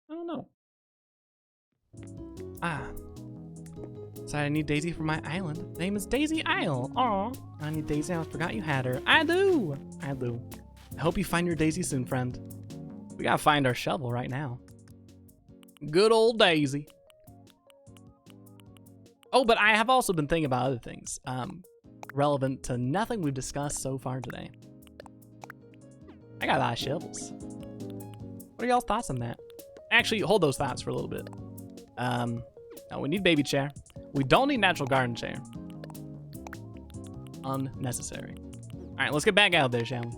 I don't know. So I need Daisy for my island. Name is Daisy Isle. Aw, I need Daisy. I forgot you had her. I do. I hope you find your Daisy soon, friend. We gotta find our shovel right now. Good old Daisy. Oh, but I have also been thinking about other things relevant to nothing we've discussed so far today. I got a lot of shovels. What are y'all's thoughts on that? Actually, hold those thoughts for a little bit. No, we need baby chair. We don't need natural garden chair. Unnecessary. All right, let's get back out there, shall we?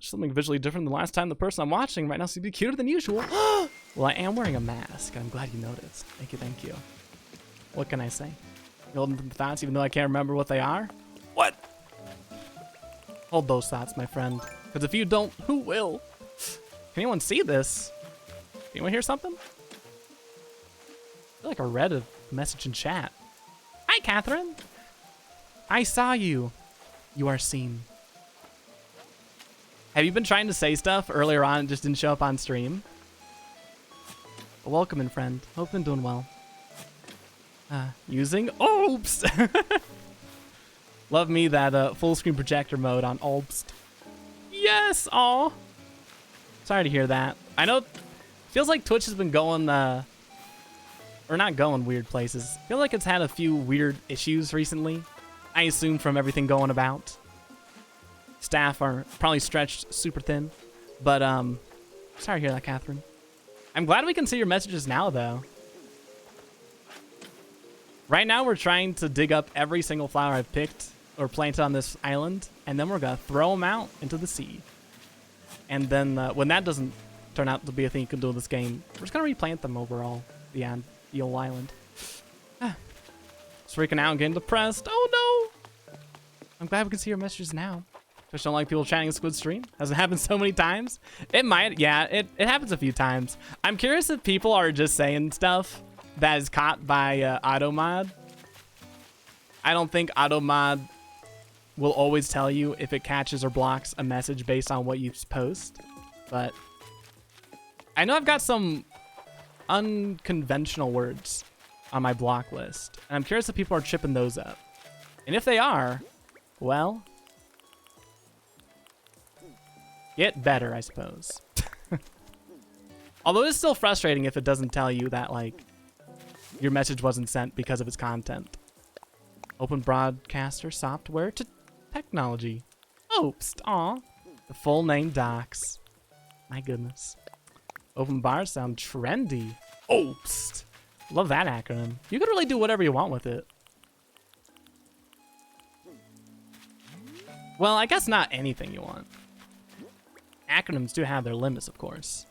Something visually different than the last time. The person I'm watching right now seems to be cuter than usual. Well, I am wearing a mask. I'm glad you noticed. Thank you, thank you. What can I say? Holding the thoughts, even though I can't remember what they are? What? Hold those thoughts, my friend. Because if you don't, who will? Can anyone see this? Anyone hear something? I feel like I read a message in chat. Hi, Catherine. I saw you. You are seen. Have you been trying to say stuff earlier on and just didn't show up on stream? Welcome in, friend. Hope you've been doing well. Using Obst. Love me that full screen projector mode on Obst. Yes, aw. Sorry to hear that. I know it feels like Twitch has been going, or not going weird places. I feel like it's had a few weird issues recently. I assume from everything going about. Staff are probably stretched super thin. But, sorry to hear that, Catherine. I'm glad we can see your messages now, though. Right now, we're trying to dig up every single flower I've picked or planted on this island, and then we're going to throw them out into the sea. And then when that doesn't turn out to be a thing you can do in this game, we're just going to replant them overall beyond the old island. Just freaking out and getting depressed. Oh, no! I'm glad we can see your messages now. Just don't like people chatting in Squid stream. Hasn't happened so many times. It might, yeah, it happens a few times. I'm curious if people are just saying stuff that is caught by AutoMod. I don't think AutoMod will always tell you if it catches or blocks a message based on what you post. But I know I've got some unconventional words on my block list. And I'm curious if people are chipping those up. And if they are, well, get better, I suppose. Although it's still frustrating if it doesn't tell you that, like, your message wasn't sent because of its content. Open broadcaster software to technology. Oops, aw. The full name docs. My goodness. Open bars sound trendy. Oops. Love that acronym. You could really do whatever you want with it. Well, I guess not anything you want. Acronyms do have their limits, of course.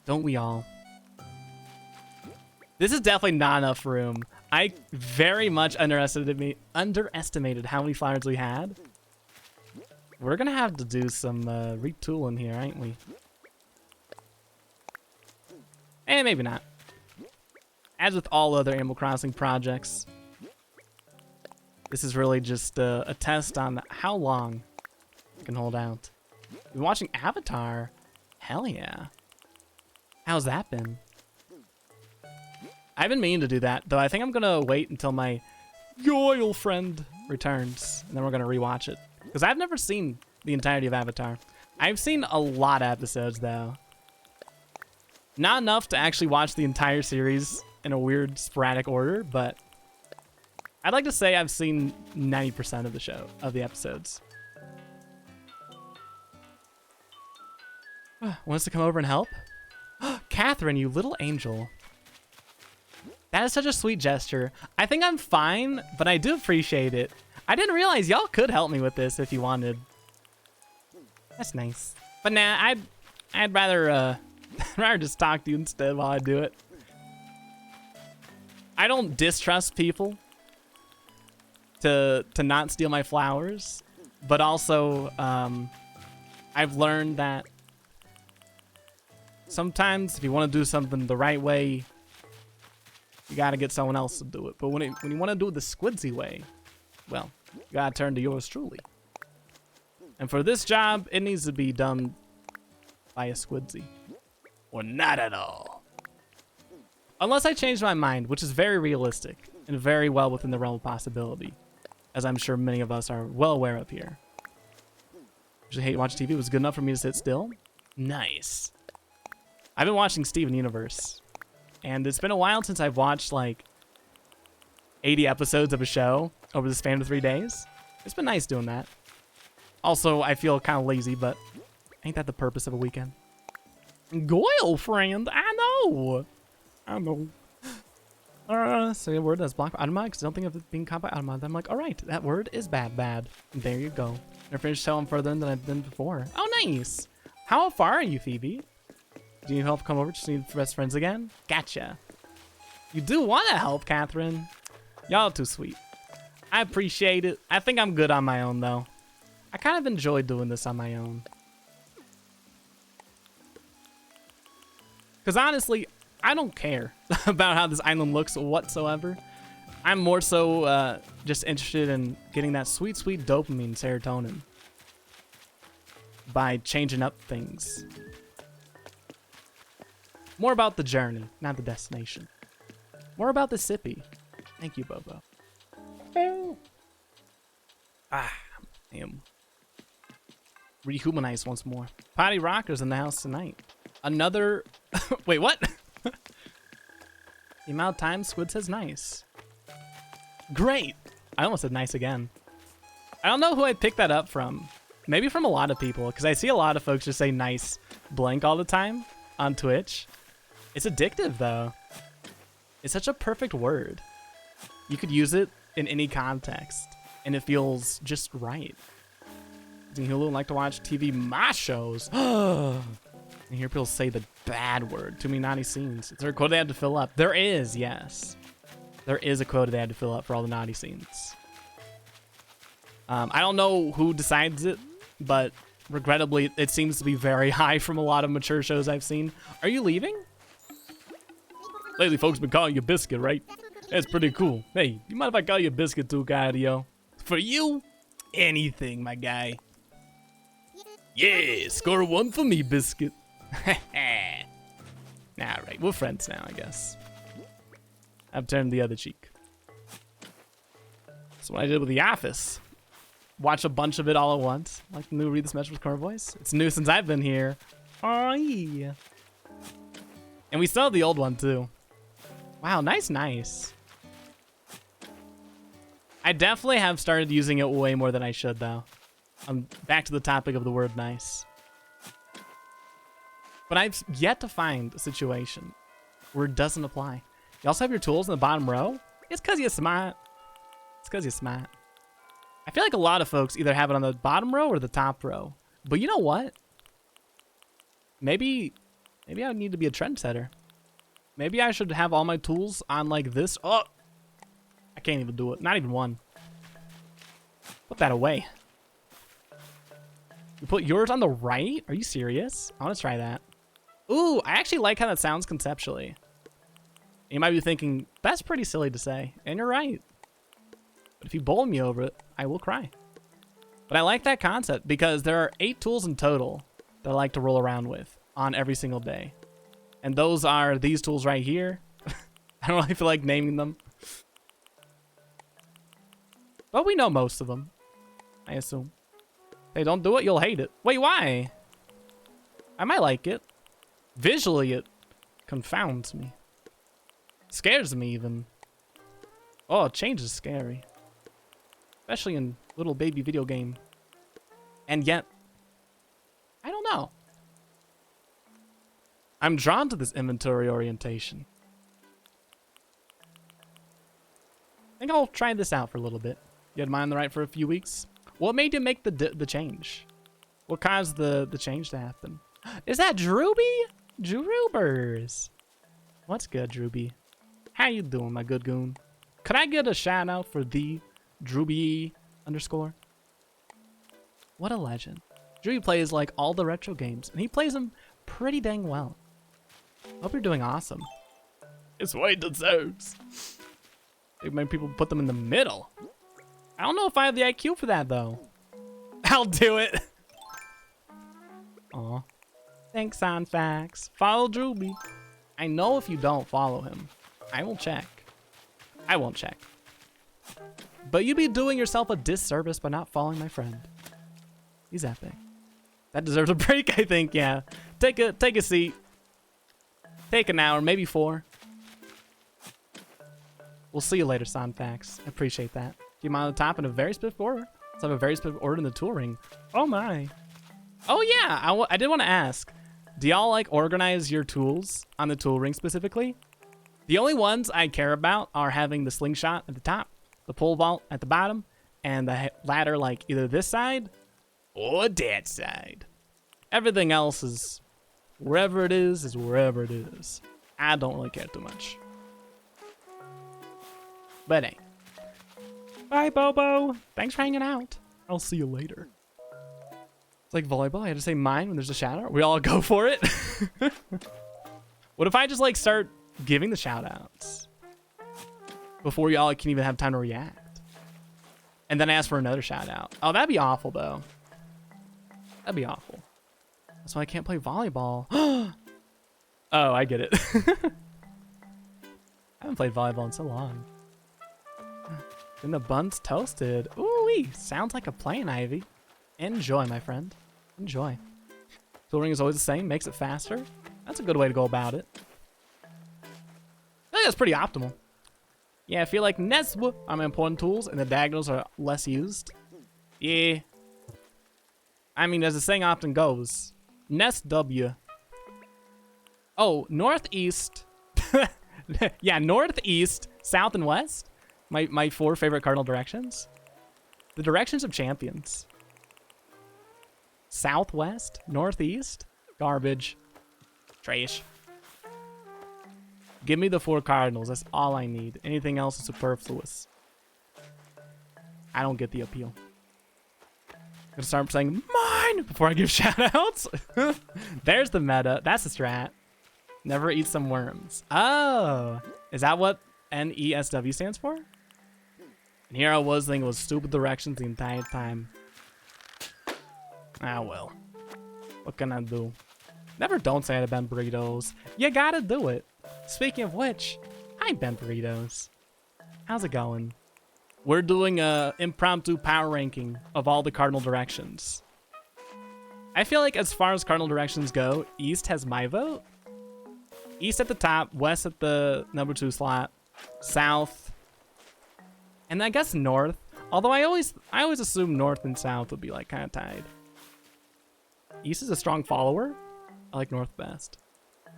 Don't we all? This is definitely not enough room. I very much underestimated how many flowers we had. We're gonna have to do some retooling here, ain't we? And maybe not. As with all other Animal Crossing projects, this is really just a test on how long I can hold out. You've been watching Avatar? Hell yeah. How's that been? I've been meaning to do that, though I think I'm gonna wait until my Goyle friend returns, and then we're gonna rewatch it. Because I've never seen the entirety of Avatar. I've seen a lot of episodes, though. Not enough to actually watch the entire series in a weird, sporadic order, but I'd like to say I've seen 90% of the show, of the episodes. wants to come over and help? Catherine, you little angel. That is such a sweet gesture. I think I'm fine, but I do appreciate it. I didn't realize y'all could help me with this if you wanted. That's nice. But nah, I'd rather rather just talk to you instead while I do it. I don't distrust people to not steal my flowers, but also I've learned that sometimes if you want to do something the right way, you gotta get someone else to do it. But when you want to do it the Squiddsey way, well, you gotta turn to yours truly. And for this job, it needs to be done by a Squiddsey. Or not at all. Unless I change my mind, which is very realistic and very well within the realm of possibility, as I'm sure many of us are well aware of here. Just hate watching TV. It was good enough for me to sit still. Nice. I've been watching Steven Universe, and it's been a while since I've watched like 80 episodes of a show over the span of 3 days. It's been nice doing that. Also, I feel kind of lazy, but ain't that the purpose of a weekend? Girlfriend, I know. Say a word that's blocked by Automa, because I don't think of it being caught by Automa. I'm like, all right, that word is bad. There you go. I finished telling further than I've been before. Oh, nice. How far are you, Phoebe? Do you need help come over? Just need best friends again? Gotcha. You do want to help, Catherine. Y'all are too sweet. I appreciate it. I think I'm good on my own, though. I kind of enjoy doing this on my own. Because honestly, I don't care about how this island looks whatsoever. I'm more so just interested in getting that sweet, sweet dopamine serotonin by changing up things. More about the journey, not the destination. More about the sippy. Thank you, Bobo. I am rehumanized once more. Potty Rocker's in the house tonight. Another... Wait, what? The amount of time Squid says nice. Great. I almost said nice again. I don't know who I picked that up from. Maybe from a lot of people, because I see a lot of folks just say nice blank all the time on Twitch. It's addictive, though. It's such a perfect word. You could use it in any context, and it feels just right. Does Hulu like to watch TV ma shows? And hear people say the bad word. Too many naughty scenes. Is there a quota they had to fill up? There is, yes. There is a quota they had to fill up for all the naughty scenes. I don't know who decides it, but regrettably, it seems to be very high from a lot of mature shows I've seen. Are you leaving? Lately, folks been calling you Biscuit, right? That's pretty cool. Hey, you mind if I call you Biscuit too, Cadio? For you, anything, my guy. Yeah, score 1 for me, Biscuit. Alright, we're friends now, I guess. I've turned the other cheek. That's what I did with The Office. Watch a bunch of it all at once. Like the new Read This Message with Core Voice. It's new since I've been here. Oh, yeah. And we still have the old one, too. Wow, nice. I definitely have started using it way more than I should, though. I'm back to the topic of the word nice. But I've yet to find a situation where it doesn't apply. You also have your tools in the bottom row. It's because you're smart. I feel like a lot of folks either have it on the bottom row or the top row. But you know what? Maybe I need to be a trendsetter. Maybe I should have all my tools on like this. Oh, I can't even do it. Not even one. Put that away. You put yours on the right? Are you serious? I want to try that. Ooh, I actually like how that sounds conceptually. You might be thinking, that's pretty silly to say. And you're right. But if you bowl me over it, I will cry. But I like that concept because there are 8 tools in total that I like to roll around with on every single day. And those are these tools right here. I don't really feel like naming them. But we know most of them, I assume. Hey, don't do it, you'll hate it. Wait, why? I might like it. Visually, it confounds me. Scares me, even. Oh, change is scary. Especially in little baby video game. And yet, I don't know. I'm drawn to this inventory orientation. I think I'll try this out for a little bit. You had mine on the right for a few weeks. What made you make the change? What caused the change to happen? Is that Drooby? Droobers. What's good, Drooby? How you doing, my good goon? Could I get a shout out for the Drooby _? What a legend. Drooby plays like all the retro games, and he plays them pretty dang well. Hope you're doing awesome. It's way deserves. Maybe people put them in the middle. I don't know if I have the IQ for that, though. I'll do it. Aw. Thanks, on facts. Follow Drooby. I know if you don't follow him, I will check. I won't check. But you'd be doing yourself a disservice by not following my friend. He's epic. That deserves a break, I think, yeah. Take a seat. Take an hour, maybe 4. We'll see you later, Sonfax. I appreciate that. Keep them on the top in a very specific order. Let's have a very specific order in the tool ring. Oh my. Oh yeah, I did want to ask. Do y'all like organize your tools on the tool ring specifically? The only ones I care about are having the slingshot at the top, the pole vault at the bottom, and the ladder like either this side or that side. Everything else is wherever it is wherever it is. I don't really care too much. But hey. Bye, Bobo. Thanks for hanging out. I'll see you later. It's like volleyball. I had to say mine when there's a shout out. We all go for it. What if I just like start giving the shout outs before y'all can even have time to react? And then ask for another shout out. Oh, that'd be awful though. That'd be awful. That's why I can't play volleyball. Oh, I get it. I haven't played volleyball in so long. And the bun's toasted. Ooh-wee. Sounds like a plan, Ivy. Enjoy, my friend. Enjoy. Tool ring is always the same. Makes it faster. That's a good way to go about it. I think that's pretty optimal. Yeah, I feel like Neswa are my important tools and the diagonals are less used. Yeah. I mean, as the saying often goes, Nest W. Oh, northeast. Yeah, northeast, south, and west. My 4 favorite cardinal directions. The directions of champions. Southwest, northeast, garbage, trash. Give me the 4 cardinals. That's all I need. Anything else is superfluous. I don't get the appeal. I'm gonna start saying mine before I give shoutouts. There's the meta. That's the strat. Never eat some worms. Oh, is that what NESW stands for? And here I was thinking it was stupid directions the entire time. Ah, well. What can I do? Never don't say I Ben Burritos. You gotta do it. Speaking of which, hi Ben Burritos. How's it going? We're doing a impromptu power ranking of all the cardinal directions. I feel like as far as cardinal directions go, East has my vote. East at the top, West at the number 2 slot, South, and I guess North. Although I always assume North and South would be like kind of tied. East is a strong follower. I like North best.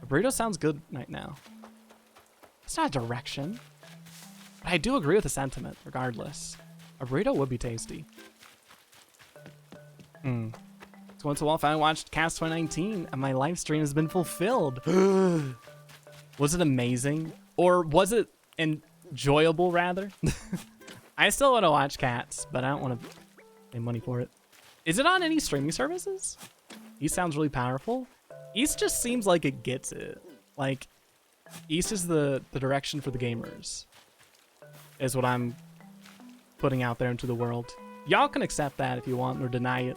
A burrito sounds good right now. It's not a direction. But I do agree with the sentiment, regardless. A burrito would be tasty. So once in a while, I watched Cast 2019, and my live stream has been fulfilled. Was it amazing? Or was it enjoyable, rather? I still want to watch Cats, but I don't want to pay money for it. Is it on any streaming services? East sounds really powerful. East just seems like it gets it. Like, East is the direction for the gamers. Is what I'm putting out there into the world. Y'all can accept that if you want or deny it.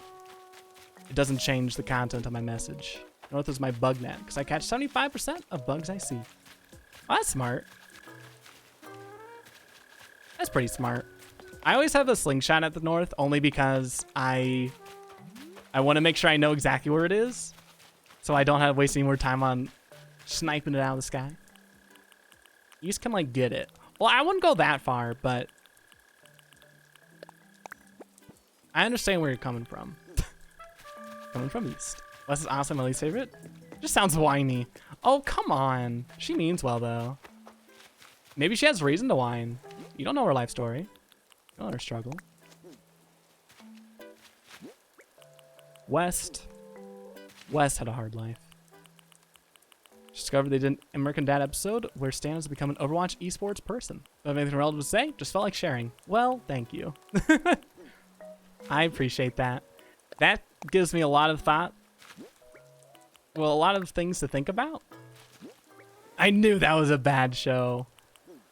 It doesn't change the content of my message. North is my bug net, because I catch 75% of bugs I see. Oh, that's smart. That's pretty smart. I always have a slingshot at the north, only because I want to make sure I know exactly where it is, so I don't have to waste any more time on sniping it out of the sky. East can, like, get it. Well, I wouldn't go that far, but I understand where you're coming from. Coming from East. West is awesome, my least favorite. Just sounds whiny. Oh, come on. She means well, though. Maybe she has reason to whine. You don't know her life story. You don't know her struggle. West had a hard life. Discovered they did an American Dad episode where Stan has become an Overwatch esports person. Don't have anything relevant to say? Just felt like sharing. Well, thank you. I appreciate that. That gives me a lot of thought. Well, a lot of things to think about. I knew that was a bad show.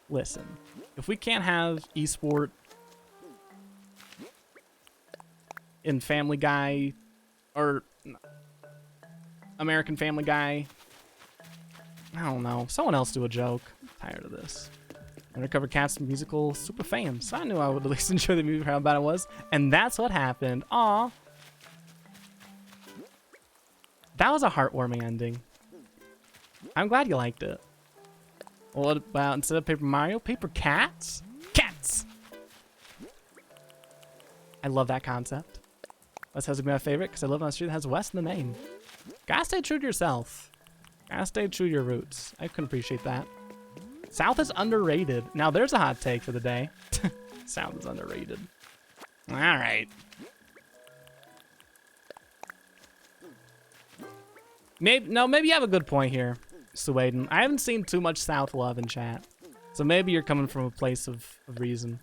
Listen, if we can't have esport in Family Guy or American Family Guy, I don't know. Someone else do a joke. I'm tired of this. Undercover Cat's musical super fan, so I knew I would at least enjoy the movie for how bad it was, and that's what happened. Aw. That was a heartwarming ending. I'm glad you liked it. Well, what about instead of Paper Mario, Paper Cats? Cats! I love that concept. West has to be my favorite because I live on a street that has West in the name. Gotta stay true to yourself. Gotta stay true to your roots. I can appreciate that. South is underrated. Now there's a hot take for the day. South is underrated. All right. Maybe you have a good point here, Suwaden. I haven't seen too much South love in chat, so maybe you're coming from a place of reason.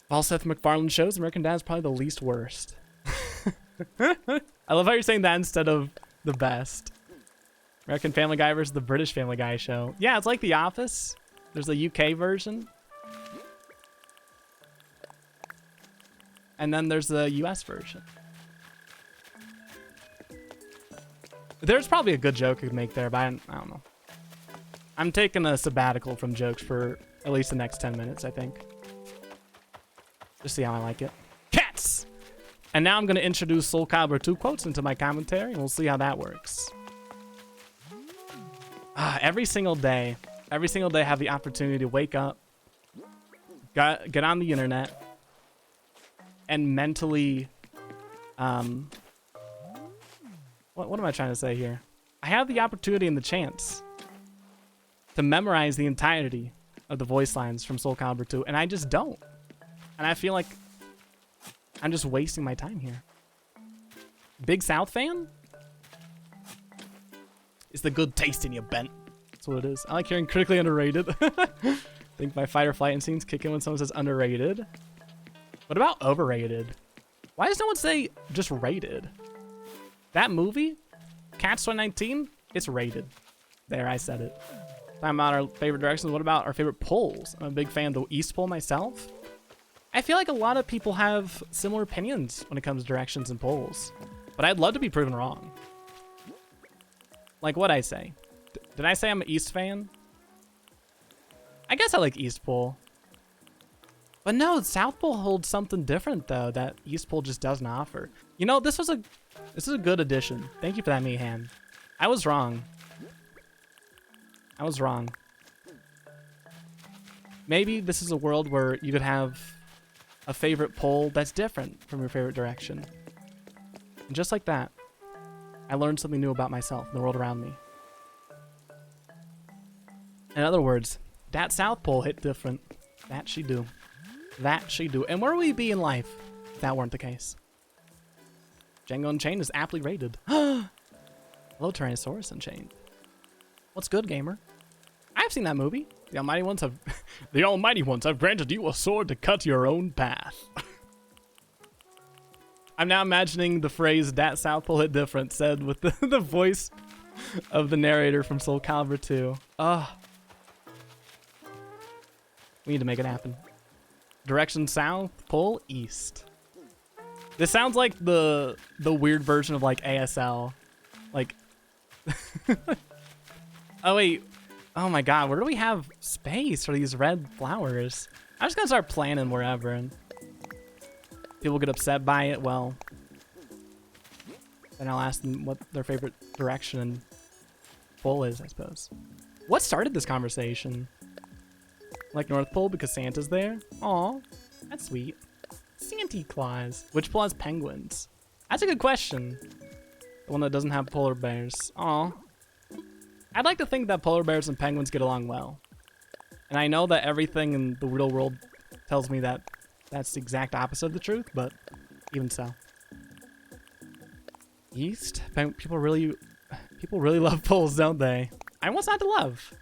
Of all Seth MacFarlane shows, American Dad is probably the least worst. I love how you're saying that instead of the best. American Family Guy versus the British Family Guy show. Yeah, it's like The Office. There's a UK version. And then there's the US version. There's probably a good joke you could make there, but I don't know. I'm taking a sabbatical from jokes for at least the next 10 minutes, I think. Just see how I like it. Cats! And now I'm going to introduce Soul Calibur 2 quotes into my commentary, and we'll see how that works. Every single day I have the opportunity to wake up, get on the internet, and mentally, what am I trying to say here? I have the opportunity and the chance to memorize the entirety of the voice lines from Soul Calibur 2, and I just don't. And I feel like I'm just wasting my time here. Big South fan? It's the good taste in you, Bent. That's what it is. I like hearing critically underrated. I think my fight or flight instincts kick in when someone says underrated. What about overrated? Why does no one say just rated? That movie, Cats 2019, it's rated. There, I said it. Talking about our favorite directions, what about our favorite polls? I'm a big fan of the East poll myself. I feel like a lot of people have similar opinions when it comes to directions and polls, but I'd love to be proven wrong. Like what'd I say? Did I say I'm an East fan? I guess I like East Pole. But no, South Pole holds something different though that East Pole just doesn't offer. You know, this is a good addition. Thank you for that, Meehan. I was wrong. I was wrong. Maybe this is a world where you could have a favorite pole that's different from your favorite direction. And just like that, I learned something new about myself and the world around me. In other words, that South Pole hit different. That she do. That she do. And where would we be in life if that weren't the case? Django Unchained is aptly rated. Hello, Tyrannosaurus Unchained. What's good, gamer? I've seen that movie. The Almighty Ones have granted you a sword to cut your own path. I'm now imagining the phrase "that South Pole hit different" said with the voice of the narrator from Soul Calibur 2. We need to make it happen. Direction south, pole east. This sounds like the weird version of like ASL. Like oh wait. Oh my god, where do we have space for these red flowers? I'm just gonna start planting wherever and people get upset by it. Well, then I'll ask them what their favorite direction and pole is, I suppose. What started this conversation? Like North Pole because Santa's there? Aw, that's sweet. Santa Claus. Which pole has penguins? That's a good question. The one that doesn't have polar bears. Aw. I'd like to think that polar bears and penguins get along well. And I know that everything in the real world tells me that that's the exact opposite of the truth, but even so. East? People really love poles, don't they? I what's not to love?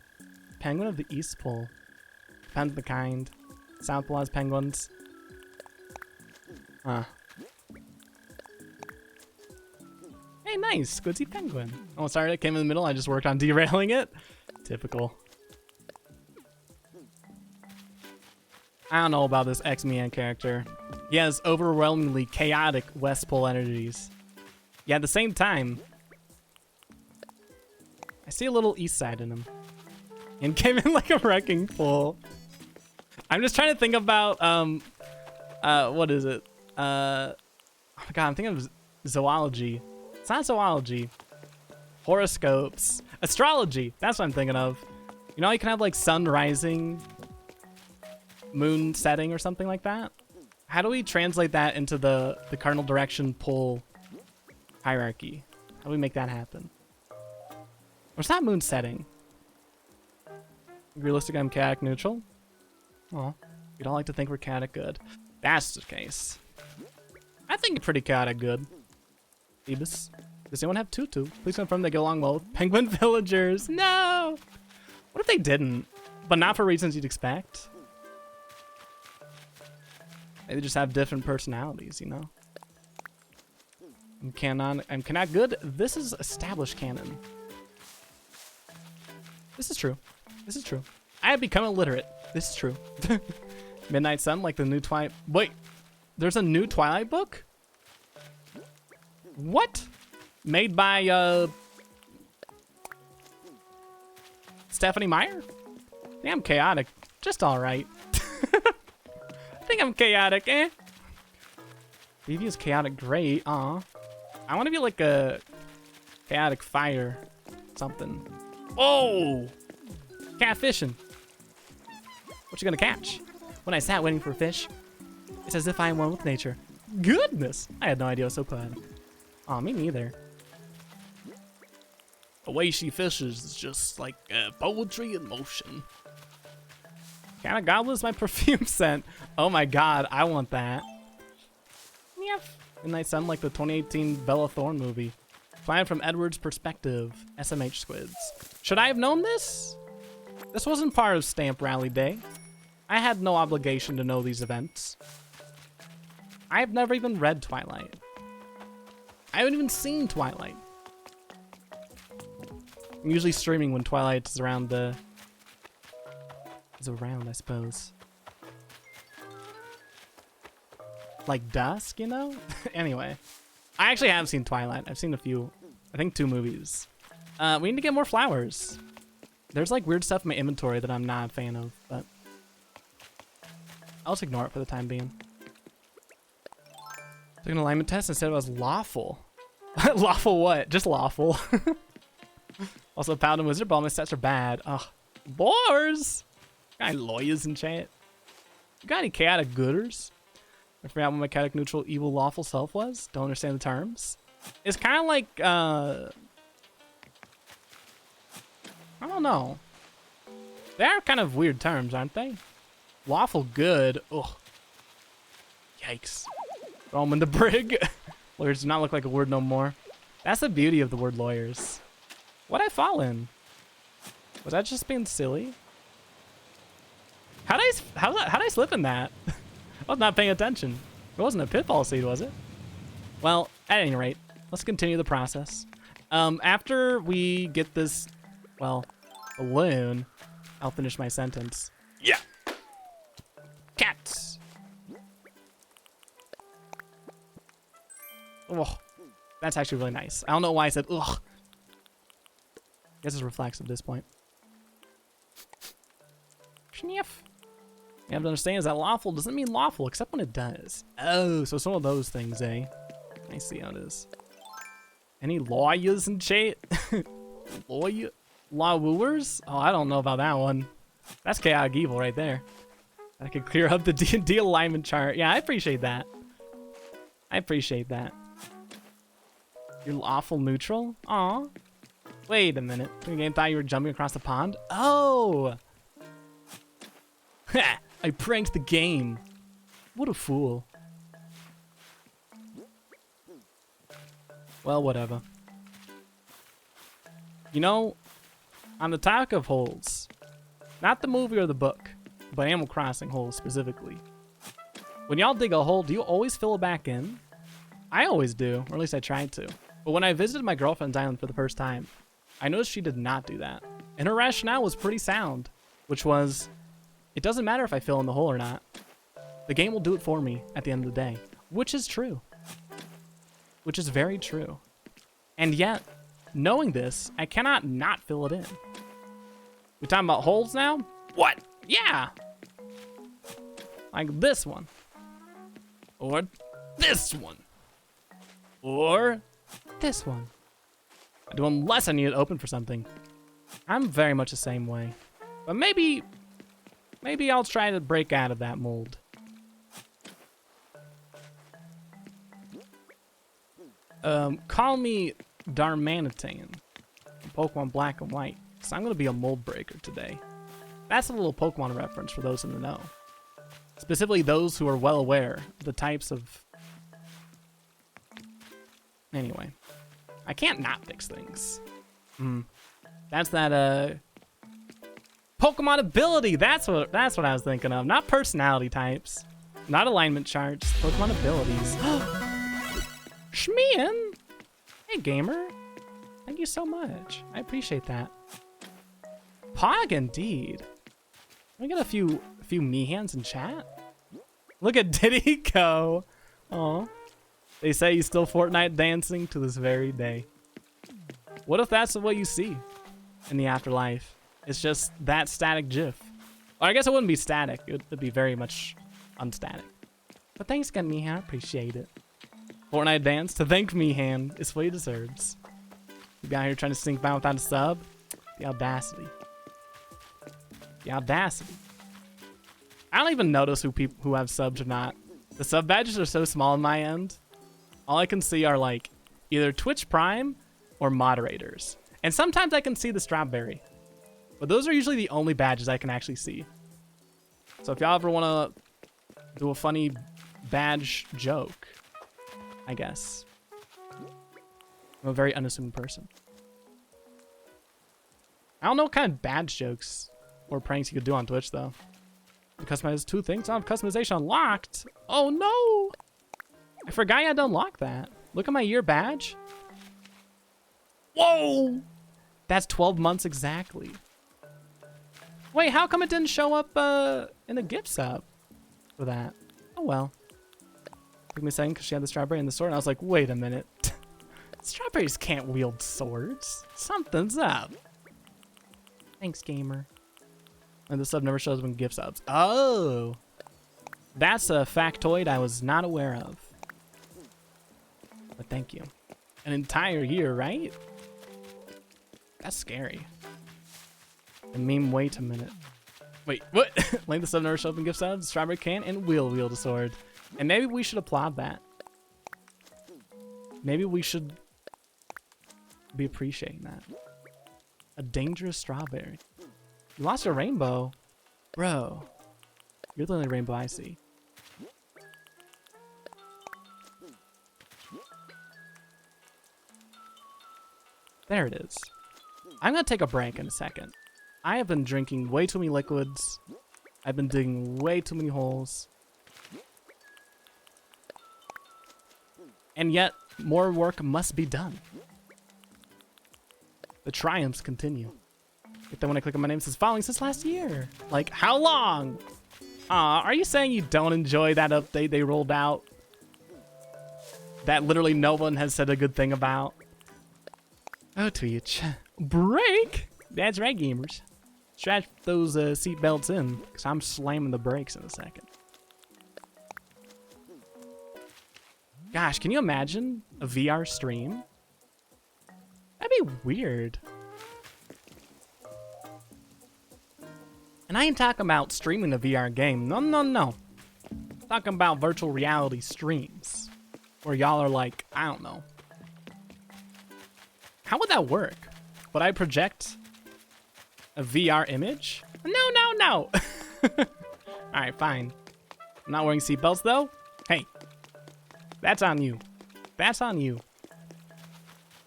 Penguin of the East Pole. Depends on the kind. South Pole has penguins. Huh. Hey, nice. Squiddsey penguin. Oh, sorry, it came in the middle. I just worked on derailing it. Typical. I don't know about this X-Man character. He has overwhelmingly chaotic West Pole energies. Yeah, at the same time, I see a little East side in him. And came in like a wrecking ball. I'm just trying to think about, what is it? Oh my god, I'm thinking of zoology. It's not zoology. Horoscopes. Astrology. That's what I'm thinking of. You know, you can have like sun rising, moon setting, or something like that. How do we translate that into the cardinal direction pole hierarchy? How do we make that happen? Or it's not moon setting. Realistic, I'm chaotic neutral. Oh, we don't like to think we're chaotic good. That's the case. I think you're pretty chaotic good. Phoebus. Does anyone have tutu? Please confirm they get along well with penguin villagers. No! What if they didn't? But not for reasons you'd expect. Maybe they just have different personalities, you know? I'm cannot good. This is established canon. This is true. This is true. I have become illiterate. This is true. Midnight Sun, like the new Twilight. Wait, there's a new Twilight book? What? Made by Stephanie Meyer? Yeah, I'm chaotic. Just alright. I think I'm chaotic, eh? Vivi is chaotic great. Aw. I want to be like a chaotic fire. Something. Oh! Catfishing. What you gonna catch? When I sat waiting for fish, it's as if I am one with nature. Goodness! I had no idea I was so poetic. Aw, me neither. The way she fishes is just like poetry in motion. Kinda Goblin's my perfume scent. Oh my god, I want that. Yep. Midnight Sun, like the 2018 Bella Thorne movie. Planned from Edward's perspective. SMH Squids. Should I have known this? This wasn't part of Stamp Rally Day. I had no obligation to know these events. I have never even read Twilight. I haven't even seen Twilight. I'm usually streaming when Twilight is around I suppose. Like dusk, you know? Anyway. I actually have seen Twilight. I've seen a few. I think 2 movies. We need to get more flowers. There's like weird stuff in my inventory that I'm not a fan of, but I'll just ignore it for the time being. Took an alignment test and said it was lawful. Lawful what? Just lawful. Also, Paladin Wizard, but all my stats are bad. Ugh. Boars! Got any lawyers in chat? You got any chaotic gooders? I forgot what my chaotic neutral evil lawful self was. Don't understand the terms. It's kind of like, I don't know. They are kind of weird terms, aren't they? Lawful good. Ugh. Yikes. Throw them in the brig. Lawyers do not look like a word no more. That's the beauty of the word lawyers. What'd I fall in? Was that just being silly? How'd I slip in that? I was not paying attention. It wasn't a pitfall seed, was it? Well, at any rate, let's continue the process. After we get this, well, balloon, I'll finish my sentence. Yeah. Cats. Oh, that's actually really nice. I don't know why I said ugh. I guess it's reflexive at this point. Sniff. You have to understand is that lawful doesn't mean lawful, except when it does. Oh, so it's one of those things, eh? I see how it is. Any lawyers in chat? Law wooers? Oh, I don't know about that one. That's chaotic evil right there. I could clear up the D alignment chart. Yeah, I appreciate that. I appreciate that. You're lawful neutral? Aw. Wait a minute. The game thought you were jumping across the pond? Oh! Ha! I pranked the game. What a fool. Well, whatever. You know, on the topic of holes, not the movie or the book, but Animal Crossing holes specifically. When y'all dig a hole, do you always fill it back in? I always do, or at least I tried to. But when I visited my girlfriend's island for the first time, I noticed she did not do that. And her rationale was pretty sound, which was, it doesn't matter if I fill in the hole or not. The game will do it for me at the end of the day, which is true. Which is very true. And yet, knowing this, I cannot not fill it in. We talking about holes now? What? Yeah! Like this one. Or this one. Or this one. I do unless I need it open for something. I'm very much the same way. But maybe I'll try to break out of that mold. Call me Darmanitan, Pokemon Black and White, because I'm going to be a mold breaker today. That's a little Pokemon reference for those in the know. Specifically those who are well aware of the types of... Anyway. I can't not fix things. That's that, Pokemon ability! That's what I was thinking of. Not personality types. Not alignment charts. Pokemon abilities. Shmian! Hey, gamer. Thank you so much. I appreciate that. Pog indeed. Can we get a few me hands in chat? Look at Diddy go. Aw. They say he's still Fortnite dancing to this very day. What if that's what you see in the afterlife? It's just that static GIF. Or I guess it wouldn't be static. It would be very much unstatic. But thanks again, Meehan. I appreciate it. Fortnite dance to thank Meehan is what he deserves. You got here trying to sink by without a sub? The audacity. The audacity. I don't even notice who have subs or not. The sub badges are so small on my end. All I can see are like either Twitch Prime or moderators. And sometimes I can see the strawberry. But those are usually the only badges I can actually see. So if y'all ever want to do a funny badge joke, I guess. I'm a very unassuming person. I don't know what kind of badge jokes or pranks you could do on Twitch though. Customize 2 things. I don't have customization unlocked. Oh no! I forgot I had to unlock that. Look at my year badge. Whoa! That's 12 months exactly. Wait, how come it didn't show up in the gift sub for that? Oh well. Took me a second because she had the strawberry and the sword, and I was like, wait a minute. Strawberries can't wield swords. Something's up. Thanks, gamer. And the sub never shows up in gift subs. Oh! That's a factoid I was not aware of. But thank you. An entire year, right? That's scary. And meme, wait a minute. Wait, what? Link the sub never show up in gift subs, strawberry can, and will wield a sword. And maybe we should applaud that. Maybe we should be appreciating that. A dangerous strawberry. You lost your rainbow? Bro. You're the only rainbow I see. There it is. I'm gonna take a break in a second. I have been drinking way too many liquids. I've been digging way too many holes. And yet, more work must be done. The triumphs continue. But then when I click on my name, it says following since last year. Like, how long? Are you saying you don't enjoy that update they rolled out? That literally no one has said a good thing about? Oh, Twitch. Break? That's right, gamers. Strap those seatbelts in, because I'm slamming the brakes in a second. Gosh, can you imagine a VR stream? That'd be weird. And I ain't talking about streaming a VR game. No, no, no. I'm talking about virtual reality streams. Where y'all are like, I don't know. How would that work? Would I project a VR image? No. Alright, fine. I'm not wearing seatbelts though. Hey, that's on you. That's on you.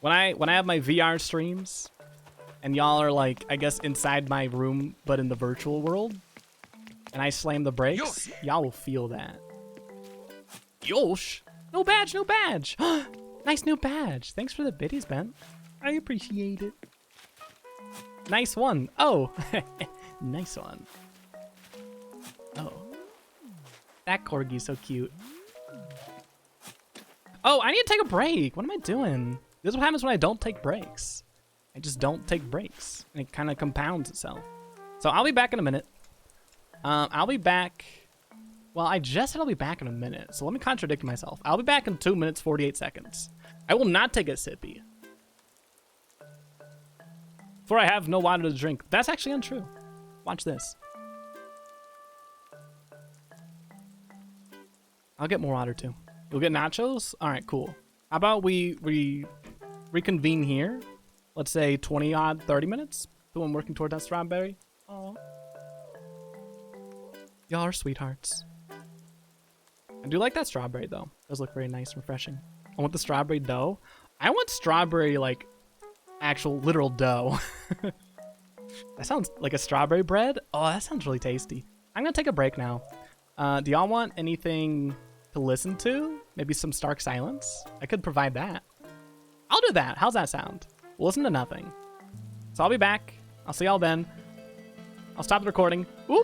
When I have my VR streams and y'all are like, I guess inside my room but in the virtual world, and I slam the brakes, y'all will feel that. Yosh! No badge, no badge! Nice new badge. Thanks for the biddies, Ben. I appreciate it. Nice one. Oh, nice one. Oh. That corgi's so cute. Oh, I need to take a break. What am I doing? This is what happens when I don't take breaks. I just don't take breaks. And it kind of compounds itself. So I'll be back in a minute. I'll be back. Well, I just said I'll be back in a minute. So let me contradict myself. I'll be back in 2 minutes, 48 seconds. I will not take a sippy. For I have no water to drink. That's actually untrue. Watch this. I'll get more water too. You'll get nachos? All right, cool. How about we reconvene here? Let's say 20 odd 30 minutes. So I'm working toward that strawberry. Oh. Y'all are sweethearts. I do like that strawberry though. It does look very nice and refreshing. I want the strawberry dough. I want strawberry like actual literal dough. That sounds like a strawberry bread. Oh, that sounds really tasty. I'm gonna take a break now. Do y'all want anything to listen to? Maybe some stark silence? I could provide that. I'll do that. How's that sound? We'll listen to nothing. So I'll be back. I'll see y'all then. I'll stop the recording. Oop.